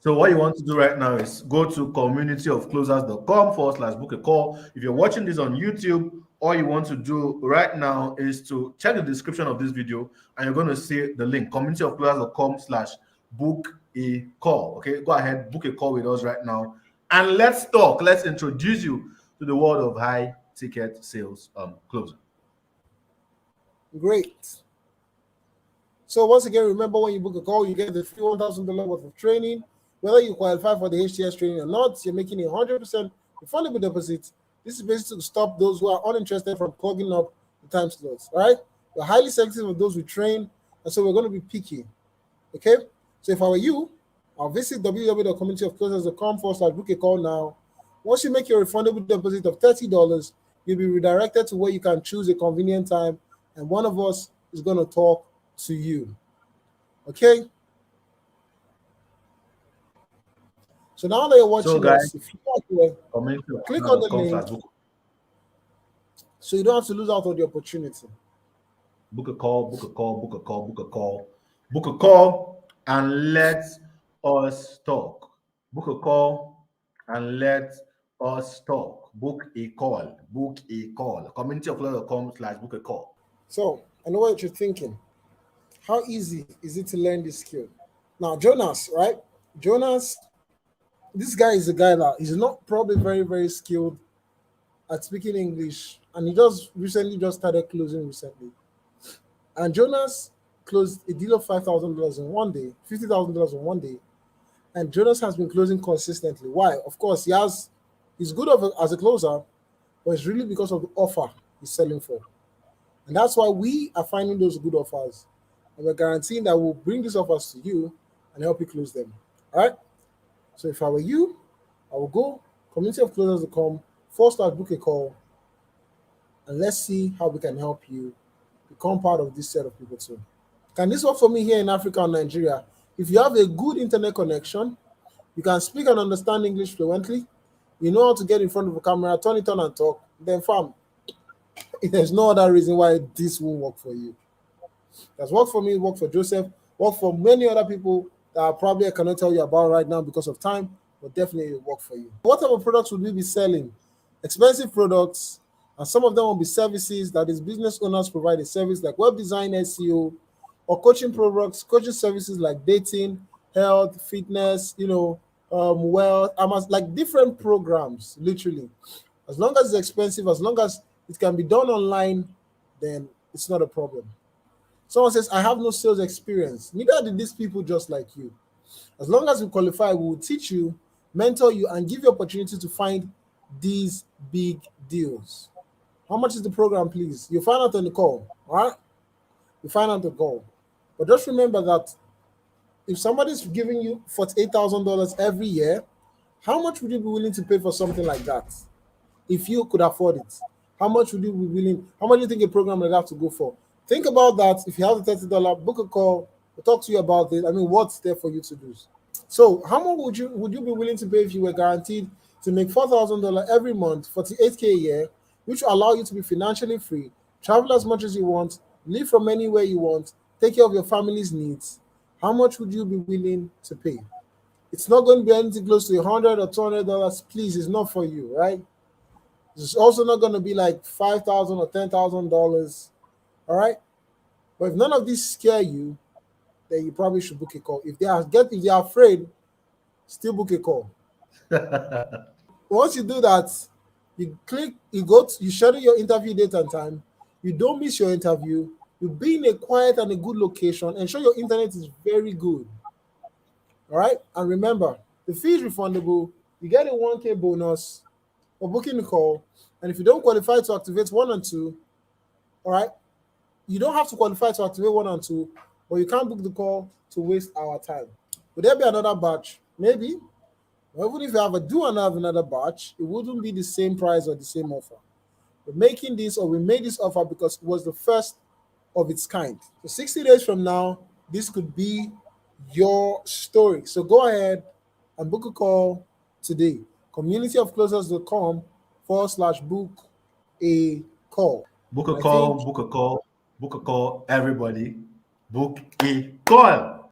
So what you want to do right now is go to communityofclosers.com/book a call. If you're watching this on YouTube, all you want to do right now is to check the description of this video and you're going to see the link, communityofclosers.com/book a call. Okay, go ahead, book a call with us right now. And let's talk. Let's introduce you to the world of high ticket sales closing. Great. So once again, remember when you book a call, you get the free $1,000 worth of training. Whether you qualify for the HTS training or not, you're making a 100% refundable deposit. This is basically to stop those who are uninterested from clogging up the time slots. All right? We're highly selective of those we train, and so we're going to be picky. Okay? So if I were you, I'll visit www.communityofclosers.com/book a call now. Once you make your refundable deposit of $30, you'll be redirected to where you can choose a convenient time, and one of us is going to talk to you. Okay? So now that you're watching us, if you click on the link so you don't have to lose out on the opportunity. Book a call, book a call, book a call, book a call, book a call, and let us talk. Book a call and let us talk. Book a call, book a call. communityofclosers.com/book a call. So I know what you're thinking. How easy is it to learn this skill? Now, Jonas, right? Jonas, this guy is a guy that is not probably very, very skilled at speaking English, and he just recently started closing recently. And Jonas closed a deal of $5,000 in one day, $50,000 in one day, and Jonas has been closing consistently. Why? Of course, he's good as a closer, but it's really because of the offer he's selling for, and that's why we are finding those good offers, and we're guaranteeing that we'll bring these offers to you and help you close them. All right. So if I were you, I will go communityofclosers.com/book a call, and let's see how we can help you become part of this set of people too. Can this work for me here in Africa or Nigeria? If you have a good internet connection, you can speak and understand English fluently, you know how to get in front of a camera, turn it on and talk, then fam, there's no other reason why this won't work for you. That's worked for me, worked for Joseph, worked for many other people that probably I cannot tell you about right now because of time, but definitely it will work for you. What type of products would we be selling? Expensive products, and some of them will be services that is business owners provide a service like web design, SEO, or coaching products, coaching services like dating, health, fitness, wealth, like different programs, literally. As long as it's expensive, as long as it can be done online, then it's not a problem. Someone says, I have no sales experience. Neither did these people just like you. As long as you qualify, we will teach you, mentor you, and give you opportunity to find these big deals. How much is the program, please? You find out on the call, all right? You find out the call. But just remember that if somebody's giving you $48,000 every year, how much would you be willing to pay for something like that? If you could afford it, how much would you be willing? How much do you think a program like that to go for? Think about that. If you have the $30, book a call. We'll talk to you about it. I mean, what's there for you to do? So, how much would you be willing to pay if you were guaranteed to make $4,000 every month, 48K a year, which will allow you to be financially free, travel as much as you want, live from anywhere you want, take care of your family's needs? How much would you be willing to pay? It's not going to be anything close to $100 or $200. Please, it's not for you, right? It's also not going to be like $5,000 or $10,000. All right. But if none of these scare you, then you probably should book a call. If they are afraid, still book a call. Once you do that, you schedule your interview date and time. You don't miss your interview. You be in a quiet and a good location. Ensure your internet is very good. All right. And remember, the fee is refundable. You get a 1K bonus for booking the call. And if you don't qualify to activate 1 and 2, all right, you don't have to qualify to activate 1 and 2, but you can't book the call to waste our time. Would there be another batch? Maybe. Or even if you have another batch, it wouldn't be the same price or the same offer. We made this offer because it was the first of its kind. So 60 days from now, this could be your story. So go ahead and book a call today. communityofclosers.com/book a call. Book a call, everybody. Book a call.